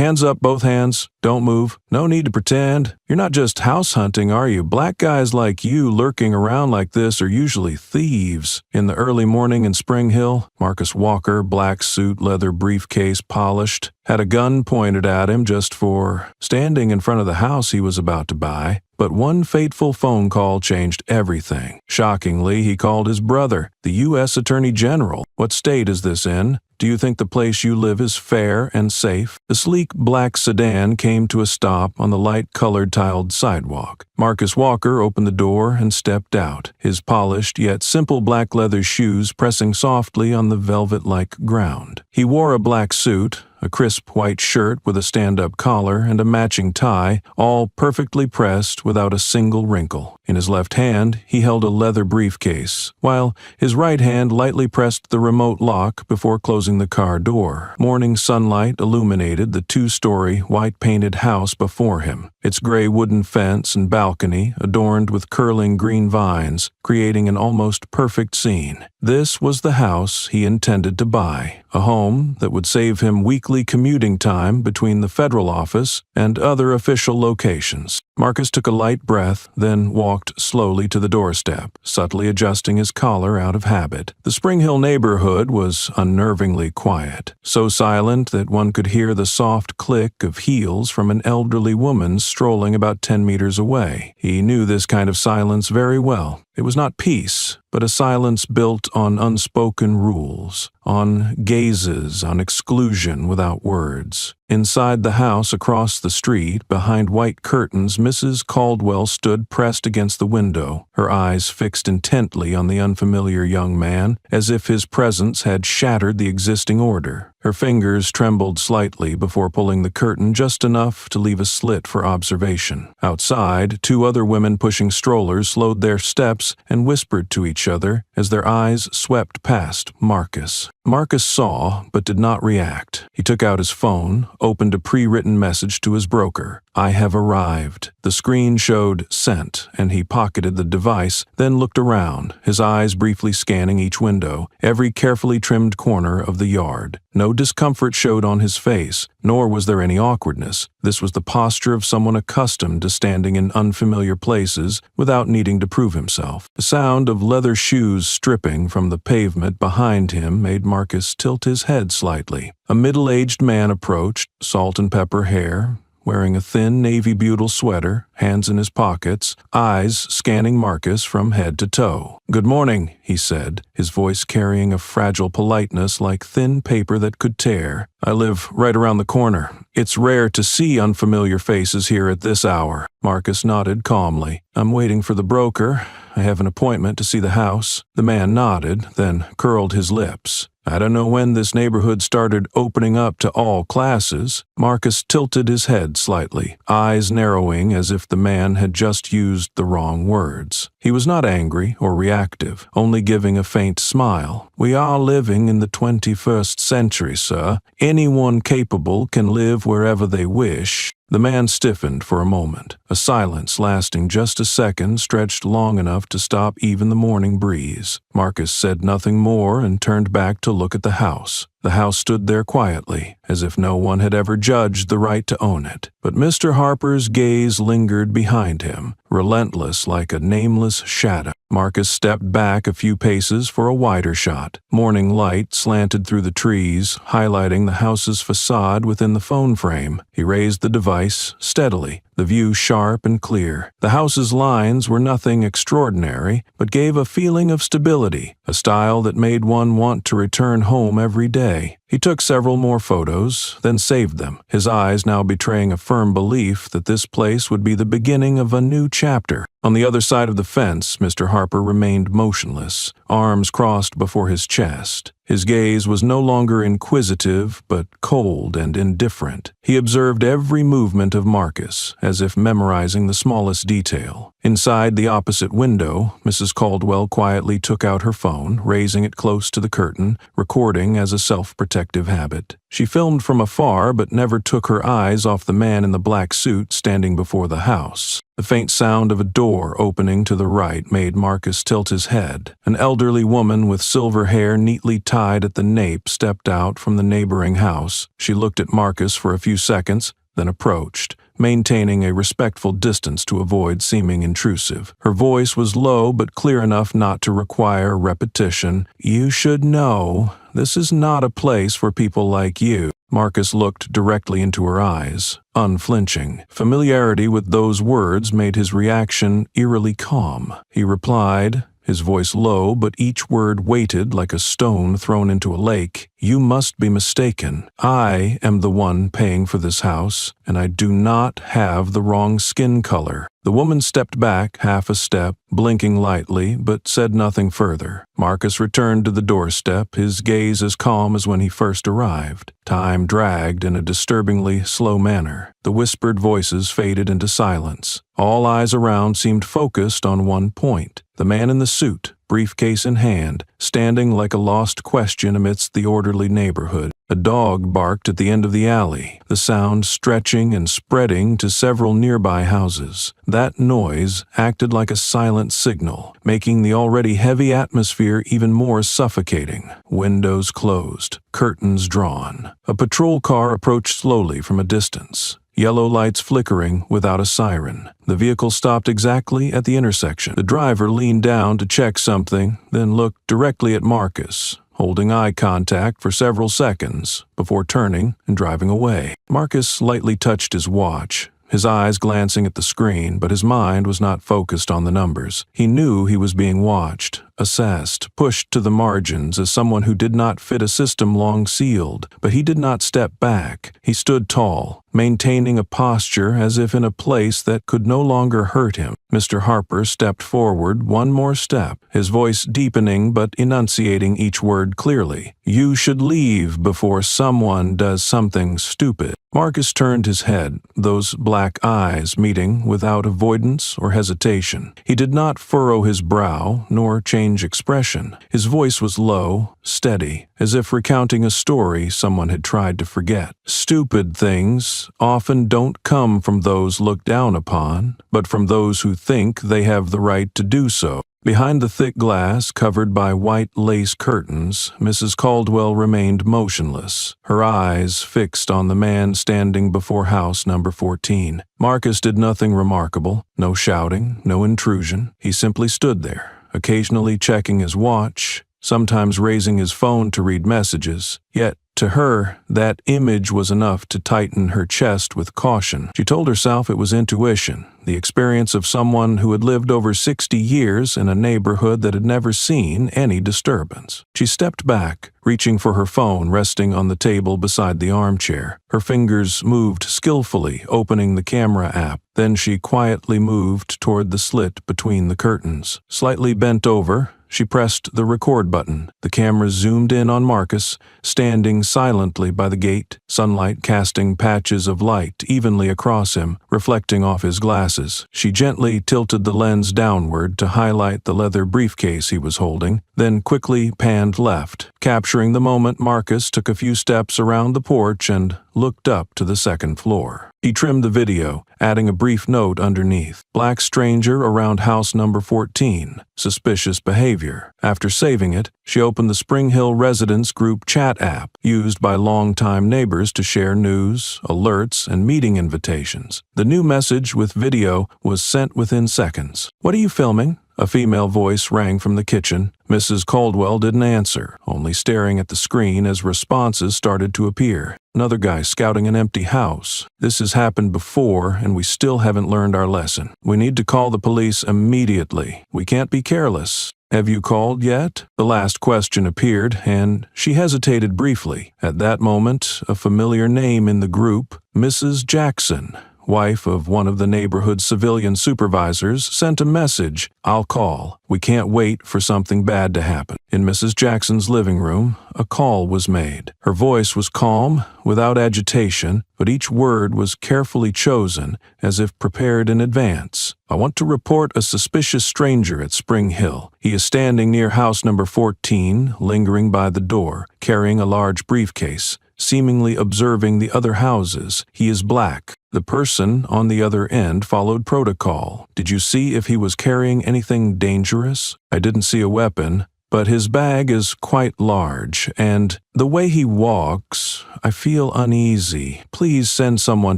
hands up, both hands. Don't move. No need to pretend. You're not just house hunting, are you? Black guys like you lurking around like this are usually thieves. In the early morning in Spring Hill, Marcus Walker, black suit, leather briefcase polished, had a gun pointed at him just for standing in front of the house he was about to buy. But one fateful phone call changed everything. Shockingly, he called his brother, the U.S. Attorney General. What state is this in? Do you think the place you live is fair and safe? The sleek black sedan came to a stop on the light-colored tiled sidewalk. Marcus Walker opened the door and stepped out, his polished yet simple black leather shoes pressing softly on the velvet-like ground. He wore a black suit, a crisp white shirt with a stand-up collar and a matching tie, all perfectly pressed without a single wrinkle. In his left hand, he held a leather briefcase, while his right hand lightly pressed the remote lock before closing the car door. Morning sunlight illuminated the two-story, white-painted house before him, its gray wooden fence and balcony adorned with curling green vines, creating an almost perfect scene. This was the house he intended to buy, a home that would save him weekly commuting time between the federal office and other official locations. Marcus took a light breath, then walked slowly to the doorstep, subtly adjusting his collar out of habit. The Spring Hill neighborhood was unnervingly quiet, so silent that one could hear the soft click of heels from an elderly woman strolling about 10 meters away. He knew this kind of silence very well. It was not peace, but a silence built on unspoken rules, on gazes, on exclusion without words. Inside the house across the street, behind white curtains, Mrs. Caldwell stood pressed against the window, her eyes fixed intently on the unfamiliar young man, as if his presence had shattered the existing order. Her fingers trembled slightly before pulling the curtain just enough to leave a slit for observation. Outside, two other women pushing strollers slowed their steps and whispered to each other as their eyes swept past Marcus. Marcus saw, but did not react. He took out his phone, opened a pre-written message to his broker. "I have arrived." The screen showed sent, and he pocketed the device, then looked around, his eyes briefly scanning each window, every carefully trimmed corner of the yard. No discomfort showed on his face, nor was there any awkwardness. This was the posture of someone accustomed to standing in unfamiliar places without needing to prove himself. The sound of leather shoes stripping from the pavement behind him made Marcus tilt his head slightly. A middle-aged man approached, salt and pepper hair, wearing a thin navy butyl sweater, hands in his pockets, eyes scanning Marcus from head to toe. "Good morning," he said, his voice carrying a fragile politeness like thin paper that could tear. "I live right around the corner. It's rare to see unfamiliar faces here at this hour." Marcus nodded calmly. "I'm waiting for the broker. I have an appointment to see the house." The man nodded, then curled his lips. "I don't know when this neighborhood started opening up to all classes." Marcus tilted his head slightly, eyes narrowing as if the man had just used the wrong words. He was not angry or reactive, only giving a faint smile. "We are living in the 21st century, sir. Anyone capable can live wherever they wish." The man stiffened for a moment. A silence lasting just a second stretched long enough to stop even the morning breeze. Marcus said nothing more and turned back to look at the house. The house stood there quietly, as if no one had ever judged the right to own it. But Mr. Harper's gaze lingered behind him, relentless like a nameless shadow. Marcus stepped back a few paces for a wider shot. Morning light slanted through the trees, highlighting the house's facade within the phone frame. He raised the device steadily, the view sharp and clear. The house's lines were nothing extraordinary, but gave a feeling of stability, a style that made one want to return home every day. He took several more photos, then saved them, his eyes now betraying a firm belief that this place would be the beginning of a new chapter. On the other side of the fence, Mr. Harper remained motionless, arms crossed before his chest. His gaze was no longer inquisitive, but cold and indifferent. He observed every movement of Marcus, as if memorizing the smallest detail. Inside the opposite window, Mrs. Caldwell quietly took out her phone, raising it close to the curtain, recording as a self-protective habit. She filmed from afar but never took her eyes off the man in the black suit standing before the house. The faint sound of a door opening to the right made Marcus tilt his head. An elderly woman with silver hair neatly tied at the nape stepped out from the neighboring house. She looked at Marcus for a few seconds, then approached, maintaining a respectful distance to avoid seeming intrusive. Her voice was low but clear enough not to require repetition. "You should know, this is not a place for people like you." Marcus looked directly into her eyes, unflinching. Familiarity with those words made his reaction eerily calm. He replied, his voice low but each word weighted like a stone thrown into a lake, "You must be mistaken. I am the one paying for this house, and I do not have the wrong skin color." The woman stepped back half a step, blinking lightly, but said nothing further. Marcus returned to the doorstep, his gaze as calm as when he first arrived. Time dragged in a disturbingly slow manner. The whispered voices faded into silence. All eyes around seemed focused on one point: the man in the suit, briefcase in hand, standing like a lost question amidst the orderly neighborhood. A dog barked at the end of the alley, the sound stretching and spreading to several nearby houses. That noise acted like a silent signal, making the already heavy atmosphere even more suffocating. Windows closed, curtains drawn. A patrol car approached slowly from a distance, yellow lights flickering without a siren. The vehicle stopped exactly at the intersection. The driver leaned down to check something, then looked directly at Marcus, holding eye contact for several seconds before turning and driving away. Marcus lightly touched his watch, his eyes glancing at the screen, but his mind was not focused on the numbers. He knew he was being watched, assessed, pushed to the margins as someone who did not fit a system long sealed, but he did not step back. He stood tall, maintaining a posture as if in a place that could no longer hurt him. Mr. Harper stepped forward one more step, his voice deepening but enunciating each word clearly. "You should leave before someone does something stupid." Marcus turned his head, those black eyes meeting without avoidance or hesitation. He did not furrow his brow, nor change expression. His voice was low, steady, as if recounting a story someone had tried to forget. "Stupid things often don't come from those looked down upon, but from those who think they have the right to do so." Behind the thick glass covered by white lace curtains, Mrs. Caldwell remained motionless, her eyes fixed on the man standing before house number 14. Marcus did nothing remarkable, no shouting, no intrusion. He simply stood there, occasionally checking his watch, sometimes raising his phone to read messages. Yet, to her, that image was enough to tighten her chest with caution. She told herself it was intuition, the experience of someone who had lived over 60 years in a neighborhood that had never seen any disturbance. She stepped back, reaching for her phone resting on the table beside the armchair. Her fingers moved skillfully, opening the camera app. Then she quietly moved toward the slit between the curtains. Slightly bent over, she pressed the record button. The camera zoomed in on Marcus, standing silently by the gate, sunlight casting patches of light evenly across him, reflecting off his glasses. She gently tilted the lens downward to highlight the leather briefcase he was holding, then quickly panned left. Capturing the moment, Marcus took a few steps around the porch and looked up to the second floor. He trimmed the video, adding a brief note underneath. "Black stranger around house number 14. Suspicious behavior." After saving it, she opened the Spring Hill Residence Group chat app, used by longtime neighbors to share news, alerts, and meeting invitations. The new message with video was sent within seconds. "What are you filming?" A female voice rang from the kitchen. Mrs. Caldwell didn't answer, only staring at the screen as responses started to appear. "Another guy scouting an empty house. This has happened before, and we still haven't learned our lesson. We need to call the police immediately. We can't be careless. Have you called yet?" The last question appeared, and she hesitated briefly. At that moment, a familiar name in the group, Mrs. Jackson, wife of one of the neighborhood civilian supervisors, sent a message. "I'll call. We can't wait for something bad to happen." In Mrs. Jackson's living room, a call was made. Her voice was calm, without agitation, but each word was carefully chosen, as if prepared in advance. "I want to report a suspicious stranger at Spring Hill. He is standing near house number 14, lingering by the door, carrying a large briefcase. seemingly observing the other houses. He is black. The person on the other end followed protocol. Did you see if he was carrying anything dangerous? I didn't see a weapon, but his bag is quite large, and the way he walks, I feel uneasy. Please send someone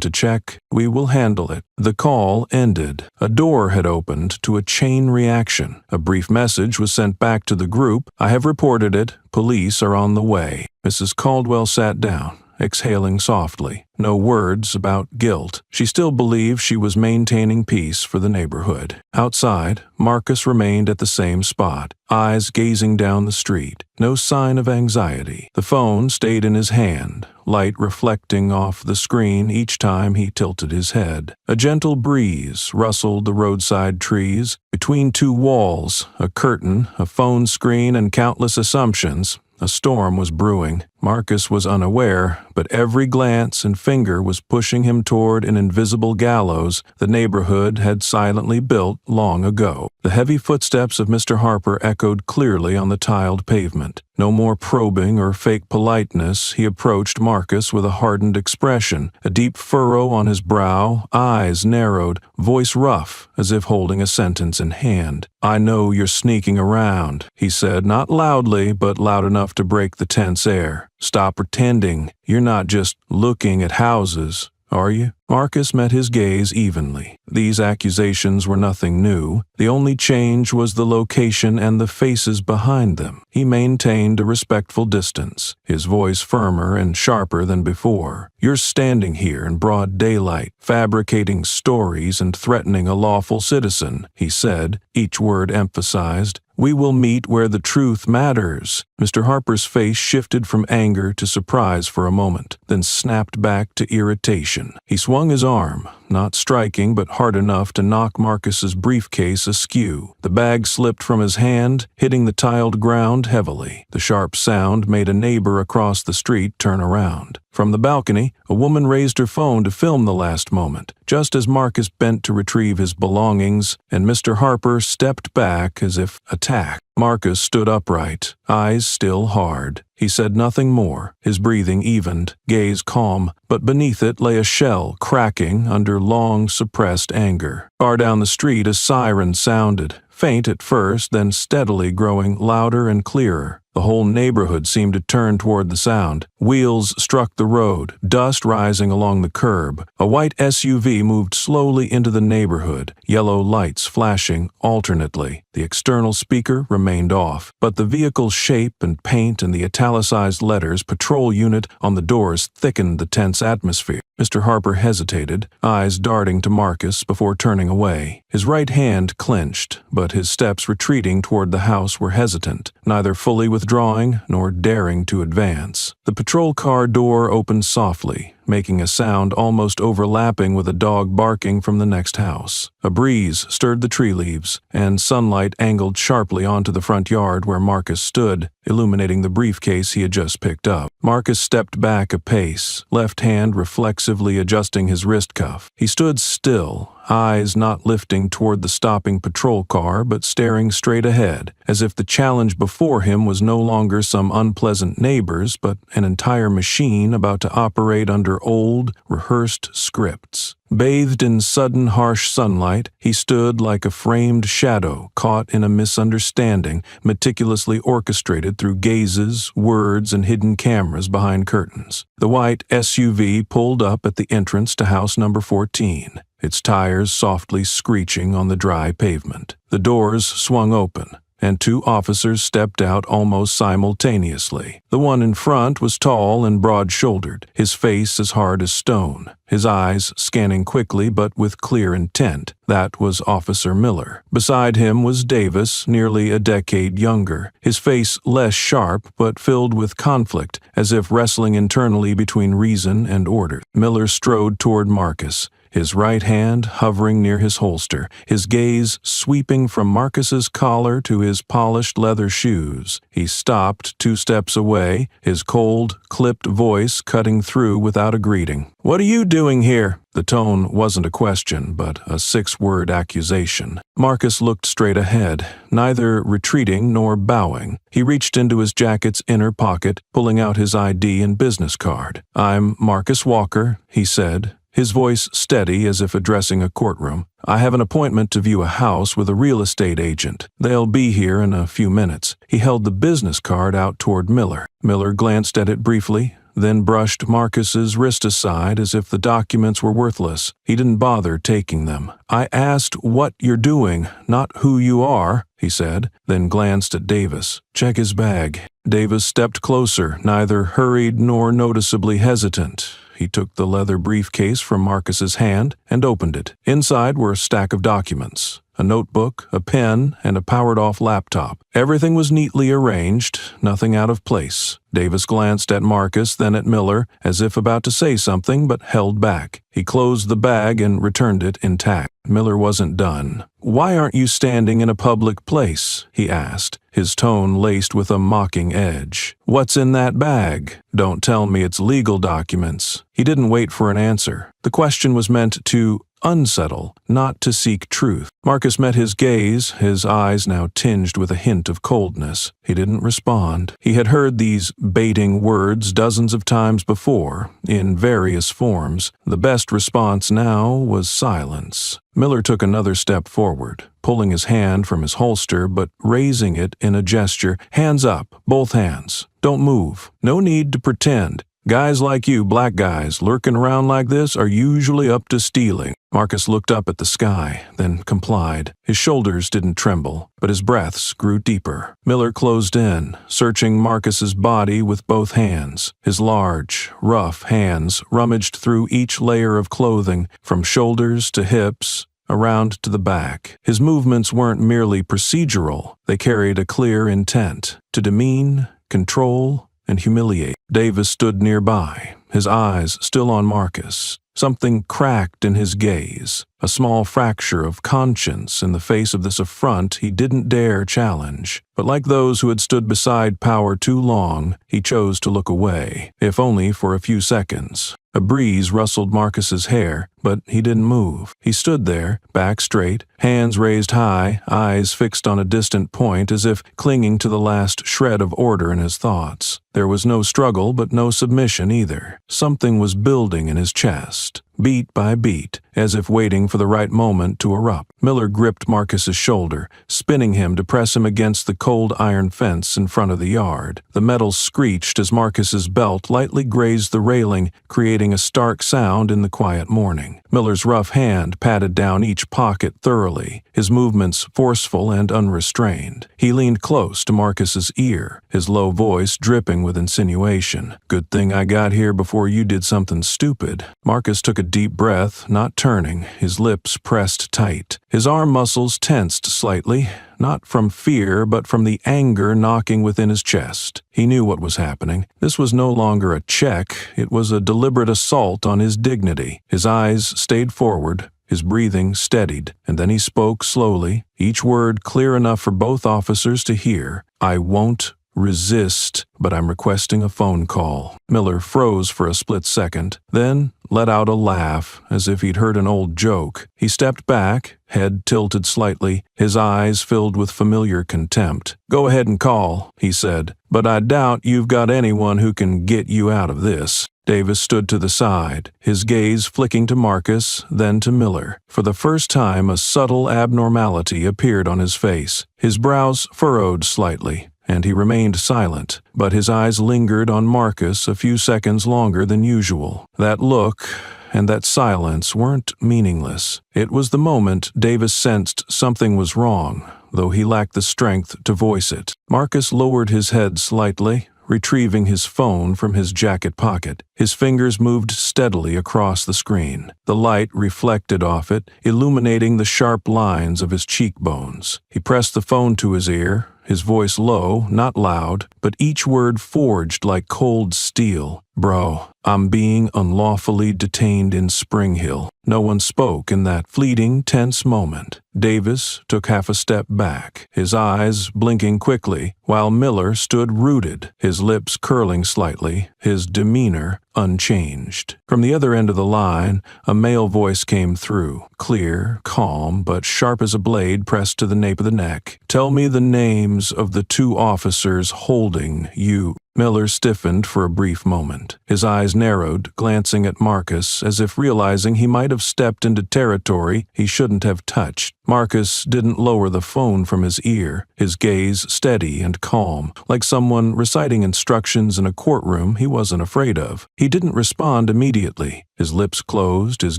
to check. We will handle it. The call ended. A door had opened to a chain reaction. A brief message was sent back to the group. I have reported it. Police are on the way. Mrs. Caldwell sat down, exhaling softly. No words about guilt. She still believed she was maintaining peace for the neighborhood. Outside, Marcus remained at the same spot, eyes gazing down the street. No sign of anxiety. The phone stayed in his hand, light reflecting off the screen each time he tilted his head. A gentle breeze rustled the roadside trees. Between two walls, a curtain, a phone screen, and countless assumptions, a storm was brewing. Marcus was unaware, but every glance and finger was pushing him toward an invisible gallows the neighborhood had silently built long ago. The heavy footsteps of Mr. Harper echoed clearly on the tiled pavement. No more probing or fake politeness, he approached Marcus with a hardened expression, a deep furrow on his brow, eyes narrowed, voice rough, as if holding a sentence in hand. "I know you're sneaking around," he said, not loudly, but loud enough to break the tense air. "Stop pretending. You're not just looking at houses, are you?" Marcus met his gaze evenly. These accusations were nothing new. The only change was the location and the faces behind them. He maintained a respectful distance, his voice firmer and sharper than before. "You're standing here in broad daylight, fabricating stories and threatening a lawful citizen," he said, each word emphasized. "We will meet where the truth matters." Mr. Harper's face shifted from anger to surprise for a moment, then snapped back to irritation. He swung his arm, not striking but hard enough to knock Marcus's briefcase askew. The bag slipped from his hand, hitting the tiled ground heavily. The sharp sound made a neighbor across the street turn around. From the balcony, a woman raised her phone to film the last moment, just as Marcus bent to retrieve his belongings, and Mr. Harper stepped back as if attacked. Marcus stood upright, eyes still hard. He said nothing more, his breathing evened, gaze calm, but beneath it lay a shell cracking under long suppressed anger. Far down the street a siren sounded, faint at first, then steadily growing louder and clearer. The whole neighborhood seemed to turn toward the sound. Wheels struck the road, dust rising along the curb. A white SUV moved slowly into the neighborhood, yellow lights flashing alternately. The external speaker remained off, but the vehicle's shape and paint and the italicized letters "Patrol Unit" on the doors thickened the tense atmosphere. Mr. Harper hesitated, eyes darting to Marcus before turning away. His right hand clenched, but his steps retreating toward the house were hesitant, neither fully withdrawing nor daring to advance. The patrol car door opened softly, making a sound almost overlapping with a dog barking from the next house. A breeze stirred the tree leaves, and sunlight angled sharply onto the front yard where Marcus stood, illuminating the briefcase he had just picked up. Marcus stepped back a pace, left hand reflexively adjusting his wrist cuff. He stood still, eyes not lifting toward the stopping patrol car but staring straight ahead, as if the challenge before him was no longer some unpleasant neighbors but an entire machine about to operate under old, rehearsed scripts. Bathed in sudden harsh sunlight, he stood like a framed shadow caught in a misunderstanding, meticulously orchestrated through gazes, words, and hidden cameras behind curtains. The white SUV pulled up at the entrance to house number 14, its tires softly screeching on the dry pavement. The doors swung open, and two officers stepped out almost simultaneously. The one in front was tall and broad-shouldered, his face as hard as stone, his eyes scanning quickly but with clear intent. That was Officer Miller. Beside him was Davis, nearly a decade younger, his face less sharp but filled with conflict, as if wrestling internally between reason and order. Miller strode toward Marcus, his right hand hovering near his holster, his gaze sweeping from Marcus's collar to his polished leather shoes. He stopped 2 steps away, his cold, clipped voice cutting through without a greeting. "What are you doing here?" The tone wasn't a question, but a 6-word accusation. Marcus looked straight ahead, neither retreating nor bowing. He reached into his jacket's inner pocket, pulling out his ID and business card. "I'm Marcus Walker," he said, his voice steady as if addressing a courtroom. "I have an appointment to view a house with a real estate agent. They'll be here in a few minutes." He held the business card out toward Miller. Miller glanced at it briefly, then brushed Marcus's wrist aside as if the documents were worthless. He didn't bother taking them. "I asked what you're doing, not who you are," he said, then glanced at Davis. "Check his bag." Davis stepped closer, neither hurried nor noticeably hesitant. He took the leather briefcase from Marcus's hand and opened it. Inside were a stack of documents, a notebook, a pen, and a powered-off laptop. Everything was neatly arranged, nothing out of place. Davis glanced at Marcus, then at Miller, as if about to say something but held back. He closed the bag and returned it intact. Miller wasn't done. "Why aren't you standing in a public place?" he asked, his tone laced with a mocking edge. "What's in that bag? Don't tell me it's legal documents." He didn't wait for an answer. The question was meant to unsettle, not to seek truth. Marcus met his gaze, his eyes now tinged with a hint of coldness. He didn't respond. He had heard these baiting words dozens of times before, in various forms. The best response now was silence. Miller took another step forward, pulling his hand from his holster but raising it in a gesture. "Hands up, both hands. Don't move. No need to pretend. Guys like you, black guys, lurking around like this are usually up to stealing." Marcus looked up at the sky, then complied. His shoulders didn't tremble, but his breaths grew deeper. Miller closed in, searching Marcus's body with both hands. His large, rough hands rummaged through each layer of clothing, from shoulders to hips, around to the back. His movements weren't merely procedural. They carried a clear intent: to demean, control, and humiliate. Davis stood nearby, his eyes still on Marcus. Something cracked in his gaze, a small fracture of conscience in the face of this affront he didn't dare challenge. But like those who had stood beside power too long, he chose to look away, if only for a few seconds. A breeze rustled Marcus's hair, but he didn't move. He stood there, back straight, hands raised high, eyes fixed on a distant point as if clinging to the last shred of order in his thoughts. There was no struggle, but no submission either. Something was building in his chest, beat by beat, as if waiting for the right moment to erupt. Miller gripped Marcus's shoulder, spinning him to press him against the cold iron fence in front of the yard. The metal screeched as Marcus's belt lightly grazed the railing, creating a stark sound in the quiet morning. Miller's rough hand patted down each pocket thoroughly, his movements forceful and unrestrained. He leaned close to Marcus's ear, his low voice dripping with insinuation. "Good thing I got here before you did something stupid." Marcus took a deep breath, not turning, his lips pressed tight. His arm muscles tensed slightly, not from fear but from the anger knocking within his chest. He knew what was happening. This was no longer a check, it was a deliberate assault on his dignity. His eyes stayed forward, his breathing steadied, and then he spoke slowly, each word clear enough for both officers to hear. "I won't resist, but I'm requesting a phone call." Miller froze for a split second, then let out a laugh, as if he'd heard an old joke. He stepped back, head tilted slightly, his eyes filled with familiar contempt. "Go ahead and call," he said, "but I doubt you've got anyone who can get you out of this." Davis stood to the side, his gaze flicking to Marcus, then to Miller. For the first time, a subtle abnormality appeared on his face. His brows furrowed slightly, and he remained silent, but his eyes lingered on Marcus a few seconds longer than usual. That look and that silence weren't meaningless. It was the moment Davis sensed something was wrong, though he lacked the strength to voice it. Marcus lowered his head slightly, retrieving his phone from his jacket pocket. His fingers moved steadily across the screen. The light reflected off it, illuminating the sharp lines of his cheekbones. He pressed the phone to his ear, his voice low, not loud, but each word forged like cold steel. "Bro, I'm being unlawfully detained in Spring Hill." No one spoke in that fleeting, tense moment. Davis took half a step back, his eyes blinking quickly, while Miller stood rooted, his lips curling slightly, his demeanor unchanged. From the other end of the line, a male voice came through, clear, calm, but sharp as a blade pressed to the nape of the neck. "Tell me the names of the 2 officers holding you." Miller stiffened for a brief moment. His eyes narrowed, glancing at Marcus as if realizing he might have stepped into territory he shouldn't have touched. Marcus didn't lower the phone from his ear, his gaze steady and calm, like someone reciting instructions in a courtroom he wasn't afraid of. He didn't respond immediately. His lips closed, his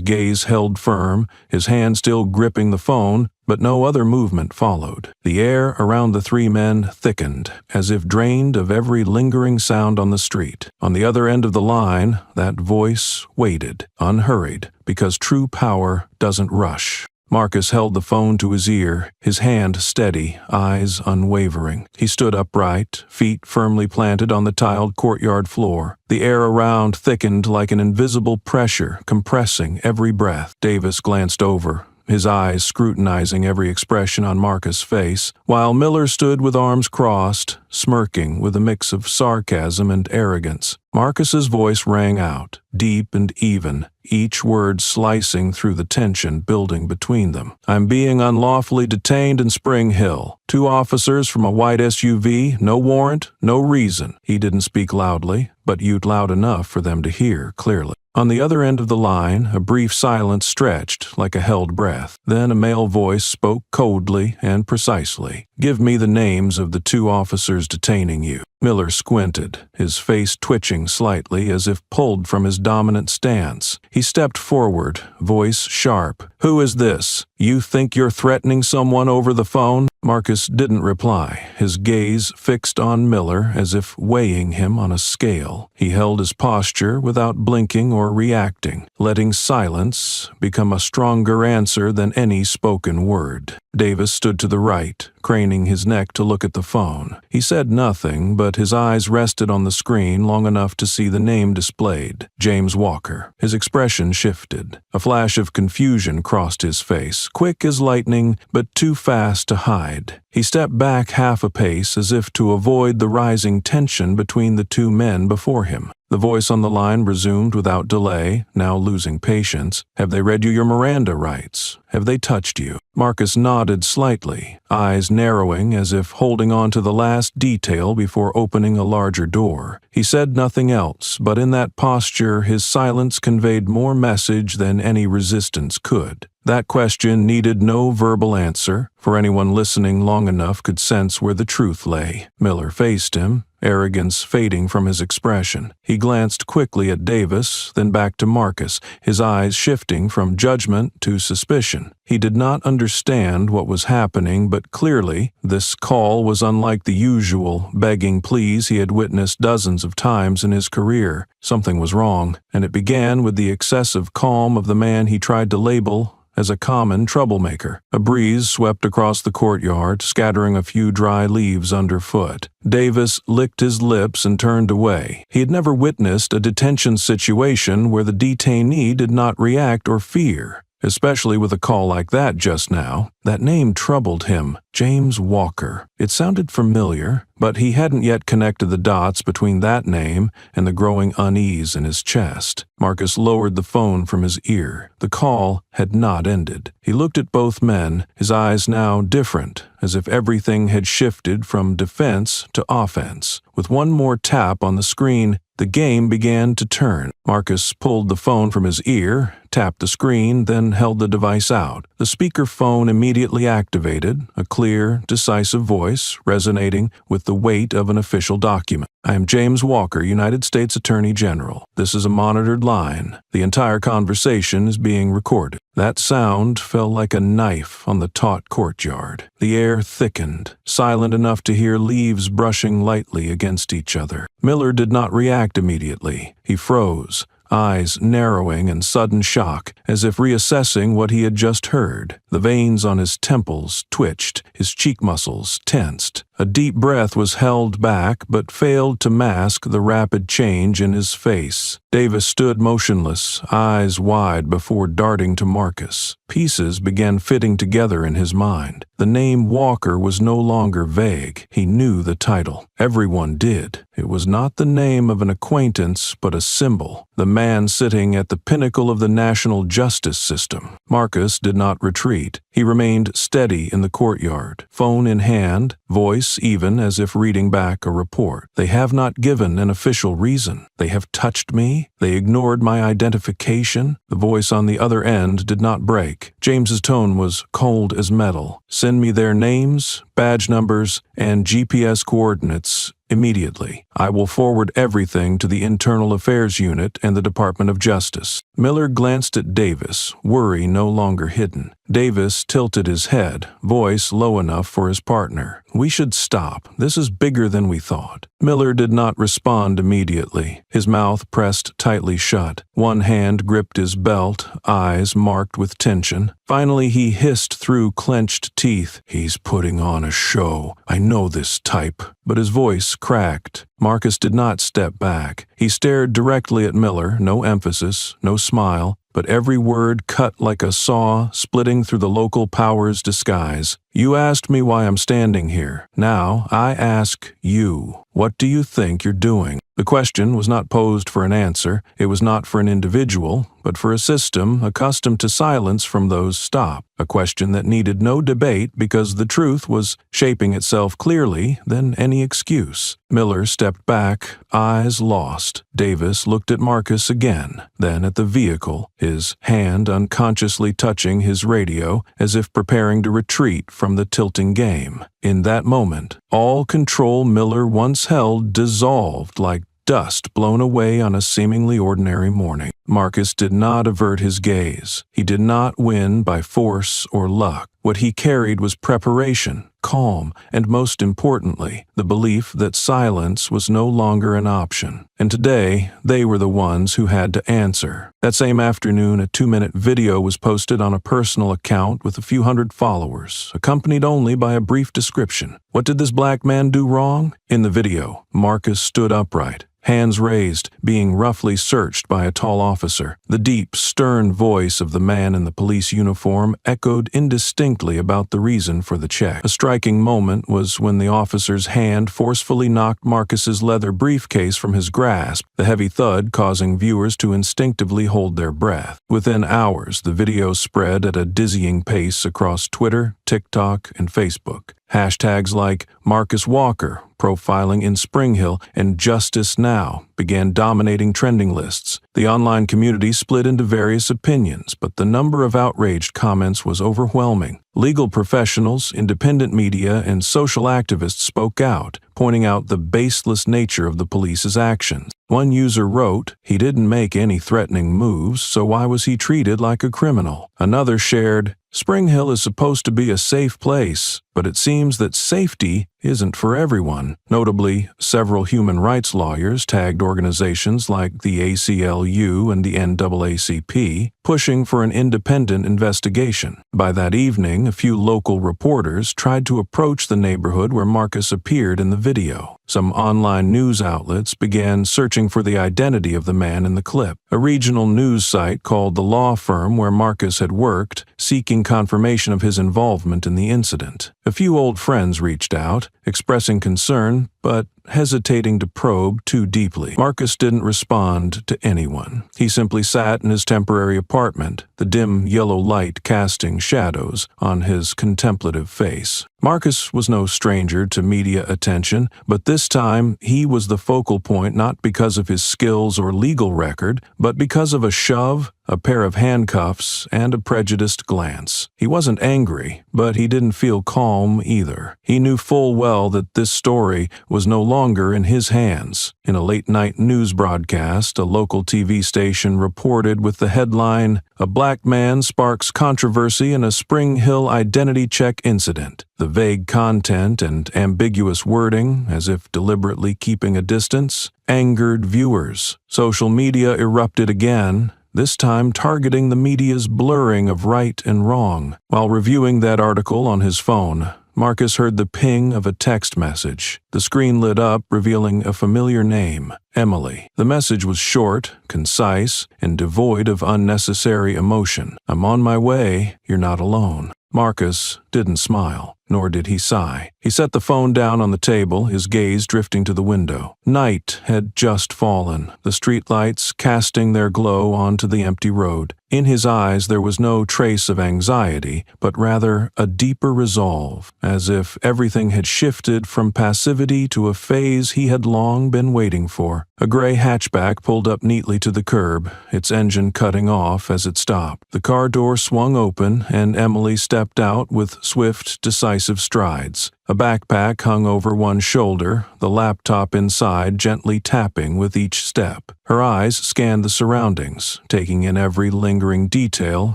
gaze held firm, his hand still gripping the phone, but no other movement followed. The air around the 3 men thickened, as if drained of every lingering sound on the street. On the other end of the line, that voice waited, unhurried, because true power doesn't rush. Marcus held the phone to his ear, his hand steady, eyes unwavering. He stood upright, feet firmly planted on the tiled courtyard floor. The air around thickened like an invisible pressure, compressing every breath. Davis glanced over, his eyes scrutinizing every expression on Marcus' face, while Miller stood with arms crossed, smirking with a mix of sarcasm and arrogance. Marcus's voice rang out, deep and even, each word slicing through the tension building between them. "I'm being unlawfully detained in Spring Hill. 2 officers from a white SUV, no warrant, no reason." He didn't speak loudly, but used loud enough for them to hear clearly. On the other end of the line, a brief silence stretched like a held breath. Then a male voice spoke coldly and precisely. "Give me the names of the 2 officers detaining you." Miller squinted, his face twitching slightly as if pulled from his dominant stance. He stepped forward, voice sharp. "Who is this? You think you're threatening someone over the phone?" Marcus didn't reply, his gaze fixed on Miller as if weighing him on a scale. He held his posture without blinking or reacting, letting silence become a stronger answer than any spoken word. Davis stood to the right, craning his neck to look at the phone. He said nothing, but his eyes rested on the screen long enough to see the name displayed, James Walker. His expression shifted. A flash of confusion crossed his face, quick as lightning, but too fast to hide. He stepped back half a pace as if to avoid the rising tension between the 2 men before him. The voice on the line resumed without delay, now losing patience. "Have they read you your Miranda rights? Have they touched you?" Marcus nodded slightly, eyes narrowing as if holding on to the last detail before opening a larger door. He said nothing else, but in that posture his silence conveyed more message than any resistance could. That question needed no verbal answer, for anyone listening long enough could sense where the truth lay. Miller faced him, arrogance fading from his expression. He glanced quickly at Davis, then back to Marcus, his eyes shifting from judgment to suspicion. He did not understand what was happening, but clearly this call was unlike the usual begging pleas he had witnessed dozens of times in his career. Something was wrong, and it began with the excessive calm of the man he tried to label as a common troublemaker. A breeze swept across the courtyard, scattering a few dry leaves underfoot. Davis licked his lips and turned away. He had never witnessed a detention situation where the detainee did not react or fear, especially with a call like that just now. That name troubled him, James Walker. It sounded familiar, but he hadn't yet connected the dots between that name and the growing unease in his chest. Marcus lowered the phone from his ear. The call had not ended. He looked at both men, his eyes now different, as if everything had shifted from defense to offense. With one more tap on the screen, the game began to turn. Marcus pulled the phone from his ear, tapped the screen, then held the device out. The speaker phone immediately activated, a clear, decisive voice resonating with the weight of an official document. "I am James Walker, United States Attorney General. This is a monitored line. The entire conversation is being recorded." That sound fell like a knife on the taut courtyard. The air thickened, silent enough to hear leaves brushing lightly against each other. Miller did not react react immediately. He froze, eyes narrowing in sudden shock, as if reassessing what he had just heard. The veins on his temples twitched, his cheek muscles tensed. A deep breath was held back but failed to mask the rapid change in his face. Davis stood motionless, eyes wide before darting to Marcus. Pieces began fitting together in his mind. The name Walker was no longer vague. He knew the title. Everyone did. It was not the name of an acquaintance, but a symbol. The man sitting at the pinnacle of the national justice system. Marcus did not retreat. He remained steady in the courtyard, phone in hand, voice even as if reading back a report. They have not given an official reason. They have touched me. They ignored my identification. The voice on the other end did not break. James's tone was cold as metal. Send me their names, badge numbers, and GPS coordinates immediately. I will forward everything to the Internal Affairs Unit and the Department of Justice. Miller glanced at Davis, worry no longer hidden. Davis tilted his head, voice low enough for his partner. We should stop. This is bigger than we thought. Miller did not respond immediately. His mouth pressed tightly shut. One hand gripped his belt, eyes marked with tension. Finally, he hissed through clenched teeth. He's putting on a show. I know this type. But his voice cracked. Marcus did not step back. He stared directly at Miller, no emphasis, no smile, but every word cut like a saw, splitting through the local power's disguise. You asked me why I'm standing here. Now I ask you, what do you think you're doing? The question was not posed for an answer. It was not for an individual, but for a system accustomed to silence from those stopped. A question that needed no debate because the truth was shaping itself clearly than any excuse. Miller stepped back, eyes lost. Davis looked at Marcus again, then at the vehicle, his hand unconsciously touching his radio as if preparing to retreat from the tilting game. In that moment, all control Miller once held dissolved like dust blown away on a seemingly ordinary morning. Marcus did not avert his gaze. He did not win by force or luck. What he carried was preparation, calm, and most importantly, the belief that silence was no longer an option. And today, they were the ones who had to answer. That same afternoon, a 2-minute video was posted on a personal account with a few hundred followers, accompanied only by a brief description. What did this black man do wrong? In the video, Marcus stood upright, hands raised, being roughly searched by a tall officer. The deep, stern voice of the man in the police uniform echoed indistinctly about the reason for the check. A striking moment was when the officer's hand forcefully knocked Marcus's leather briefcase from his grasp, the heavy thud causing viewers to instinctively hold their breath. Within hours, the video spread at a dizzying pace across Twitter, TikTok, and Facebook. Hashtags like Marcus Walker, profiling in Spring Hill, and Justice Now began dominating trending lists. The online community split into various opinions, but the number of outraged comments was overwhelming. Legal professionals, independent media, and social activists spoke out, pointing out the baseless nature of the police's actions. One user wrote, "He didn't make any threatening moves, so why was he treated like a criminal?" Another shared, "Spring Hill is supposed to be a safe place, but it seems that safety isn't for everyone." Notably, several human rights lawyers tagged organizations like the ACLU and the NAACP, pushing for an independent investigation. By that evening, a few local reporters tried to approach the neighborhood where Marcus appeared in the video. Some online news outlets began searching for the identity of the man in the clip. A regional news site called the law firm where Marcus had worked, seeking confirmation of his involvement in the incident. A few old friends reached out, expressing concern, but hesitating to probe too deeply. Marcus didn't respond to anyone. He simply sat in his temporary apartment, the dim yellow light casting shadows on his contemplative face. Marcus was no stranger to media attention, but this time he was the focal point not because of his skills or legal record, but because of a shove, a pair of handcuffs, and a prejudiced glance. He wasn't angry, but he didn't feel calm either. He knew full well tell that this story was no longer in his hands. In a late-night news broadcast, a local TV station reported with the headline, "A black man sparks controversy in a Spring Hill identity check incident." The vague content and ambiguous wording, as if deliberately keeping a distance, angered viewers. Social media erupted again, this time targeting the media's blurring of right and wrong. While reviewing that article on his phone, Marcus heard the ping of a text message. The screen lit up, revealing a familiar name, Emily. The message was short, concise, and devoid of unnecessary emotion. "I'm on my way. You're not alone." Marcus didn't smile, nor did he sigh. He set the phone down on the table, his gaze drifting to the window. Night had just fallen, the streetlights casting their glow onto the empty road. In his eyes there was no trace of anxiety, but rather a deeper resolve, as if everything had shifted from passivity to a phase he had long been waiting for. A gray hatchback pulled up neatly to the curb, its engine cutting off as it stopped. The car door swung open, and Emily stepped out with swift, decisive strides. A backpack hung over one shoulder, the laptop inside gently tapping with each step. Her eyes scanned the surroundings, taking in every lingering detail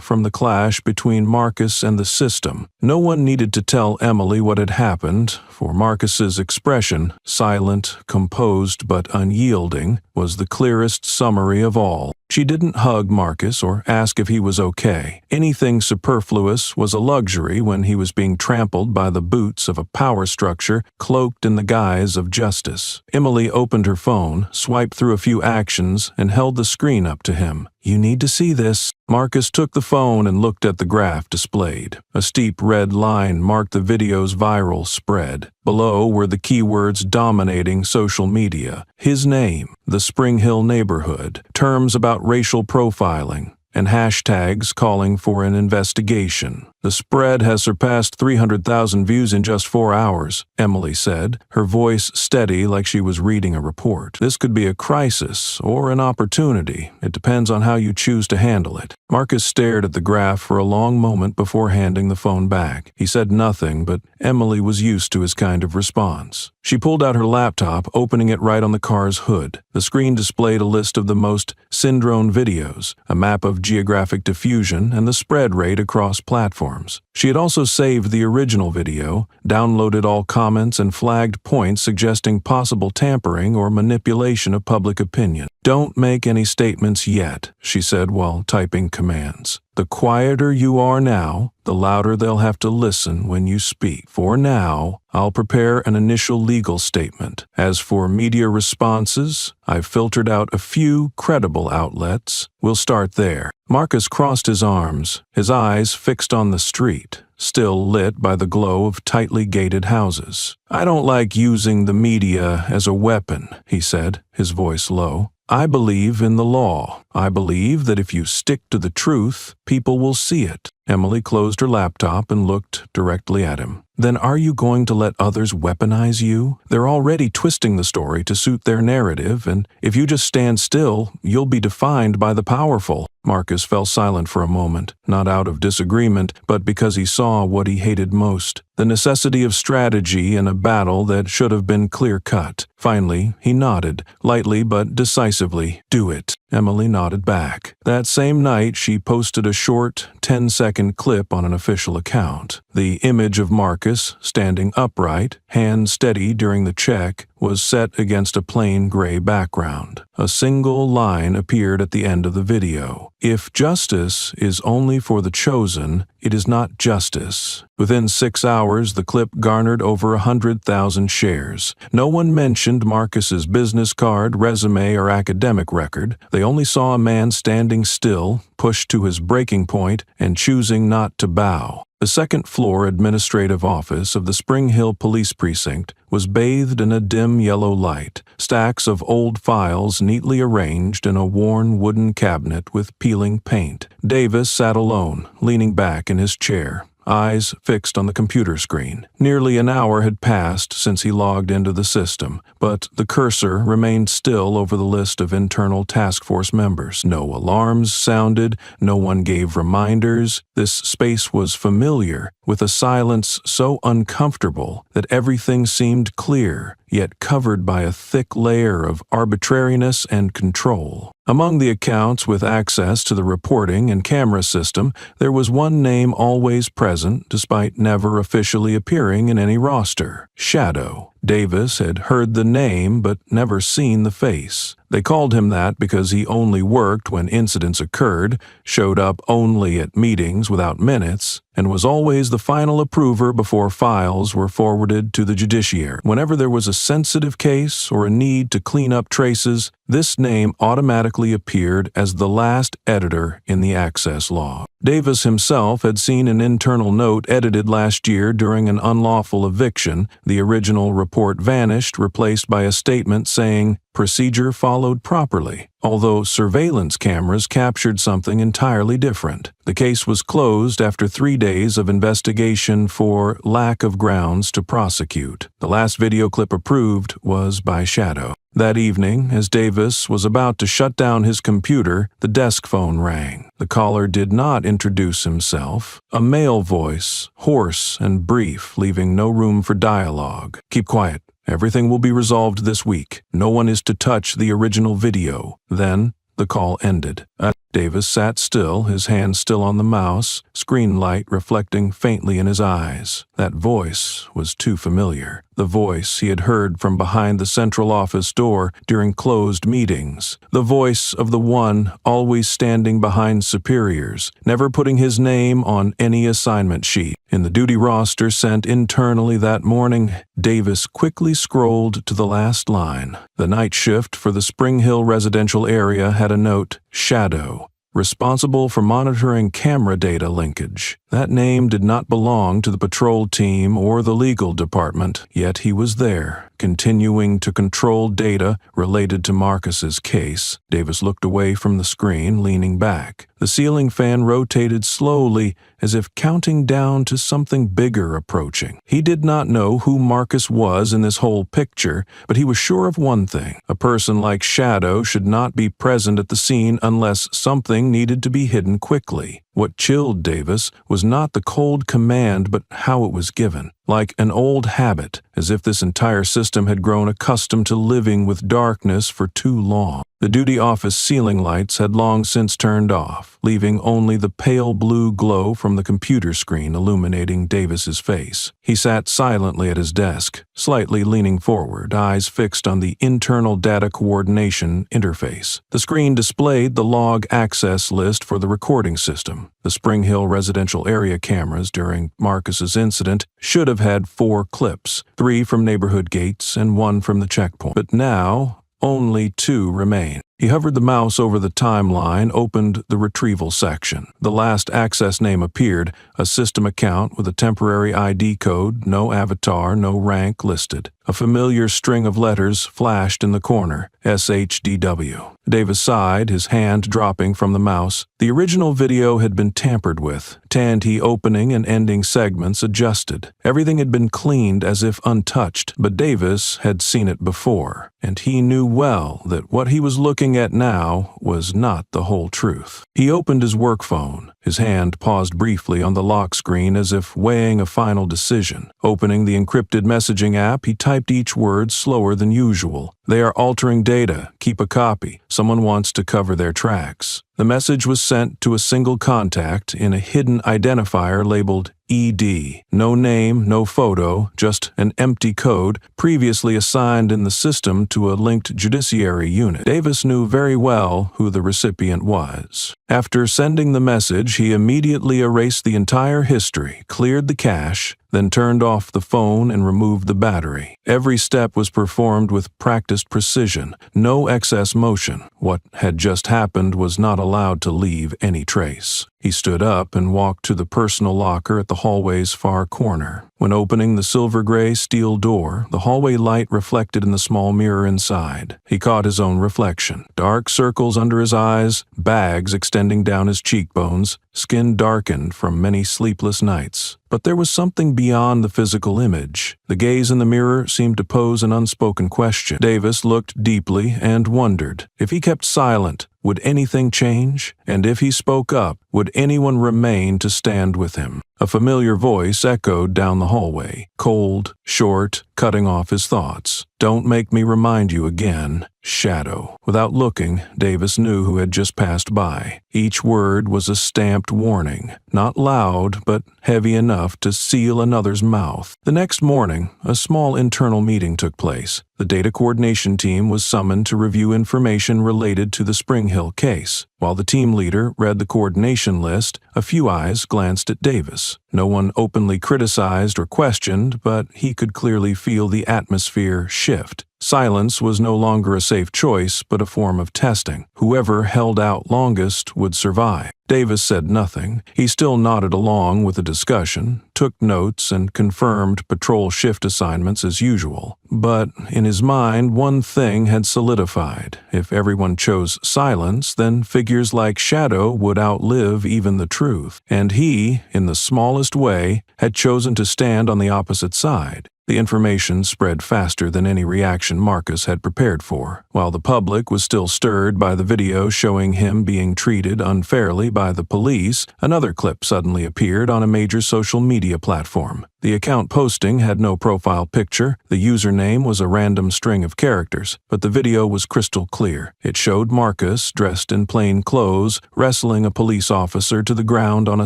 from the clash between Marcus and the system. No one needed to tell Emily what had happened, for Marcus's expression, silent, composed but unyielding, was the clearest summary of all. She didn't hug Marcus or ask if he was okay. Anything superfluous was a luxury when he was being trampled by the boots of a power structure cloaked in the guise of justice. Emily opened her phone, swiped through a few actions, and held the screen up to him. "You need to see this." Marcus took the phone and looked at the graph displayed. A steep red line marked the video's viral spread. Below were the keywords dominating social media. His name, the Spring Hill neighborhood, terms about racial profiling, and hashtags calling for an investigation. "The spread has surpassed 300,000 views in just 4 hours, Emily said, her voice steady like she was reading a report. "This could be a crisis or an opportunity. It depends on how you choose to handle it." Marcus stared at the graph for a long moment before handing the phone back. He said nothing, but Emily was used to his kind of response. She pulled out her laptop, opening it right on the car's hood. The screen displayed a list of the most syndrome videos, a map of geographic diffusion, and the spread rate across platforms. She had also saved the original video, downloaded all comments, and flagged points suggesting possible tampering or manipulation of public opinion. "Don't make any statements yet," she said while typing commands. "The quieter you are now, the louder they'll have to listen when you speak. For now, I'll prepare an initial legal statement. As for media responses, I've filtered out a few credible outlets. We'll start there." Marcus crossed his arms, his eyes fixed on the street, still lit by the glow of tightly gated houses. "I don't like using the media as a weapon," he said, his voice low. "I believe in the law. I believe that if you stick to the truth, people will see it." Emily closed her laptop and looked directly at him. "Then are you going to let others weaponize you? They're already twisting the story to suit their narrative, and if you just stand still, you'll be defined by the powerful." Marcus fell silent for a moment, not out of disagreement, but because he saw what he hated most, the necessity of strategy in a battle that should have been clear-cut. Finally, he nodded, lightly but decisively. "Do it." Emily nodded back. That same night, she posted a short, 10-second clip on an official account. The image of Marcus, standing upright, hands steady during the check, was set against a plain gray background. A single line appeared at the end of the video. "If justice is only for the chosen, it is not justice." Within 6 hours, the clip garnered over 100,000 shares. No one mentioned Marcus's business card, resume, or academic record. They only saw a man standing still, pushed to his breaking point, and choosing not to bow. The second-floor administrative office of the Spring Hill Police Precinct was bathed in a dim yellow light, stacks of old files neatly arranged in a worn wooden cabinet with peeling paint. Davis sat alone, leaning back in his chair, eyes fixed on the computer screen. Nearly an hour had passed since he logged into the system, but the cursor remained still over the list of internal task force members. No alarms sounded, no one gave reminders. This space was familiar, with a silence so uncomfortable that everything seemed clear, yet covered by a thick layer of arbitrariness and control. Among the accounts with access to the reporting and camera system, there was one name always present despite never officially appearing in any roster: Shadow. Davis had heard the name but never seen the face. They called him that because he only worked when incidents occurred, showed up only at meetings without minutes, and was always the final approver before files were forwarded to the judiciary. Whenever there was a sensitive case or a need to clean up traces, this name automatically appeared as the last editor in the access log. Davis himself had seen an internal note edited last year during an unlawful eviction. The original report vanished, replaced by a statement saying, "Procedure followed properly," although surveillance cameras captured something entirely different. The case was closed after 3 days of investigation for lack of grounds to prosecute. The last video clip approved was by Shadow. That evening, as Davis was about to shut down his computer, the desk phone rang. The caller did not introduce himself. A male voice, hoarse and brief, leaving no room for dialogue. "Keep quiet. Everything will be resolved this week. No one is to touch the original video." Then the call ended. Davis sat still, his hand still on the mouse, screen light reflecting faintly in his eyes. That voice was too familiar. The voice he had heard from behind the central office door during closed meetings. The voice of the one always standing behind superiors, never putting his name on any assignment sheet. In the duty roster sent internally that morning, Davis quickly scrolled to the last line. The night shift for the Spring Hill residential area had a note, "Shadow, responsible for monitoring camera data linkage." That name did not belong to the patrol team or the legal department, yet he was there, continuing to control data related to Marcus's case. Davis looked away from the screen, leaning back. The ceiling fan rotated slowly, as if counting down to something bigger approaching. He did not know who Marcus was in this whole picture, but he was sure of one thing. A person like Shadow should not be present at the scene unless something needed to be hidden quickly. What chilled Davis was not the cold command, but how it was given. Like an old habit, as if this entire system had grown accustomed to living with darkness for too long. The duty office ceiling lights had long since turned off, leaving only the pale blue glow from the computer screen illuminating Davis's face. He sat silently at his desk, slightly leaning forward, eyes fixed on the internal data coordination interface. The screen displayed the log access list for the recording system. The Spring Hill residential area cameras during Marcus's incident should have had 4 clips, 3 from neighborhood gates and 1 from the checkpoint. But now, only 2 remain. He hovered the mouse over the timeline, opened the retrieval section. The last access name appeared, a system account with a temporary ID code, no avatar, no rank listed. A familiar string of letters flashed in the corner, SHDW. Davis sighed, his hand dropping from the mouse. The original video had been tampered with, TNT opening and ending segments adjusted. Everything had been cleaned as if untouched, but Davis had seen it before, and he knew well that what he was looking at now was not the whole truth. He opened his work phone. His hand paused briefly on the lock screen as if weighing a final decision. Opening the encrypted messaging app, he typed each word slower than usual. "They are altering data. Keep a copy. Someone wants to cover their tracks." The message was sent to a single contact in a hidden identifier labeled ED. No name, no photo, just an empty code previously assigned in the system to a linked judiciary unit. Davis knew very well who the recipient was. After sending the message, he immediately erased the entire history, cleared the cache, then turned off the phone and removed the battery. Every step was performed with practiced precision, no excess motion. What had just happened was not allowed to leave any trace. He stood up and walked to the personal locker at the hallway's far corner. When opening the silver-gray steel door, the hallway light reflected in the small mirror inside. He caught his own reflection. Dark circles under his eyes, bags extending down his cheekbones, skin darkened from many sleepless nights. But there was something beyond the physical image. The gaze in the mirror seemed to pose an unspoken question. Davis looked deeply and wondered. If he kept silent, would anything change? And if he spoke up, would anyone remain to stand with him? A familiar voice echoed down the hallway, cold, short, cutting off his thoughts. "Don't make me remind you again, Shadow." Without looking, Davis knew who had just passed by. Each word was a stamped warning, not loud, but heavy enough to seal another's mouth. The next morning, a small internal meeting took place. The data coordination team was summoned to review information related to the Spring Hill case. While the team leader read the coordination list, a few eyes glanced at Davis. No one openly criticized or questioned, but he could clearly feel the atmosphere shift. Silence was no longer a safe choice, but a form of testing. Whoever held out longest would survive. Davis said nothing. He still nodded along with the discussion, took notes, and confirmed patrol shift assignments as usual. But in his mind, one thing had solidified. If everyone chose silence, then figures like Shadow would outlive even the truth. And he, in the smallest way, had chosen to stand on the opposite side. The information spread faster than any reaction Marcus had prepared for. While the public was still stirred by the video showing him being treated unfairly by the police, another clip suddenly appeared on a major social media platform. The account posting had no profile picture, the username was a random string of characters, but the video was crystal clear. It showed Marcus, dressed in plain clothes, wrestling a police officer to the ground on a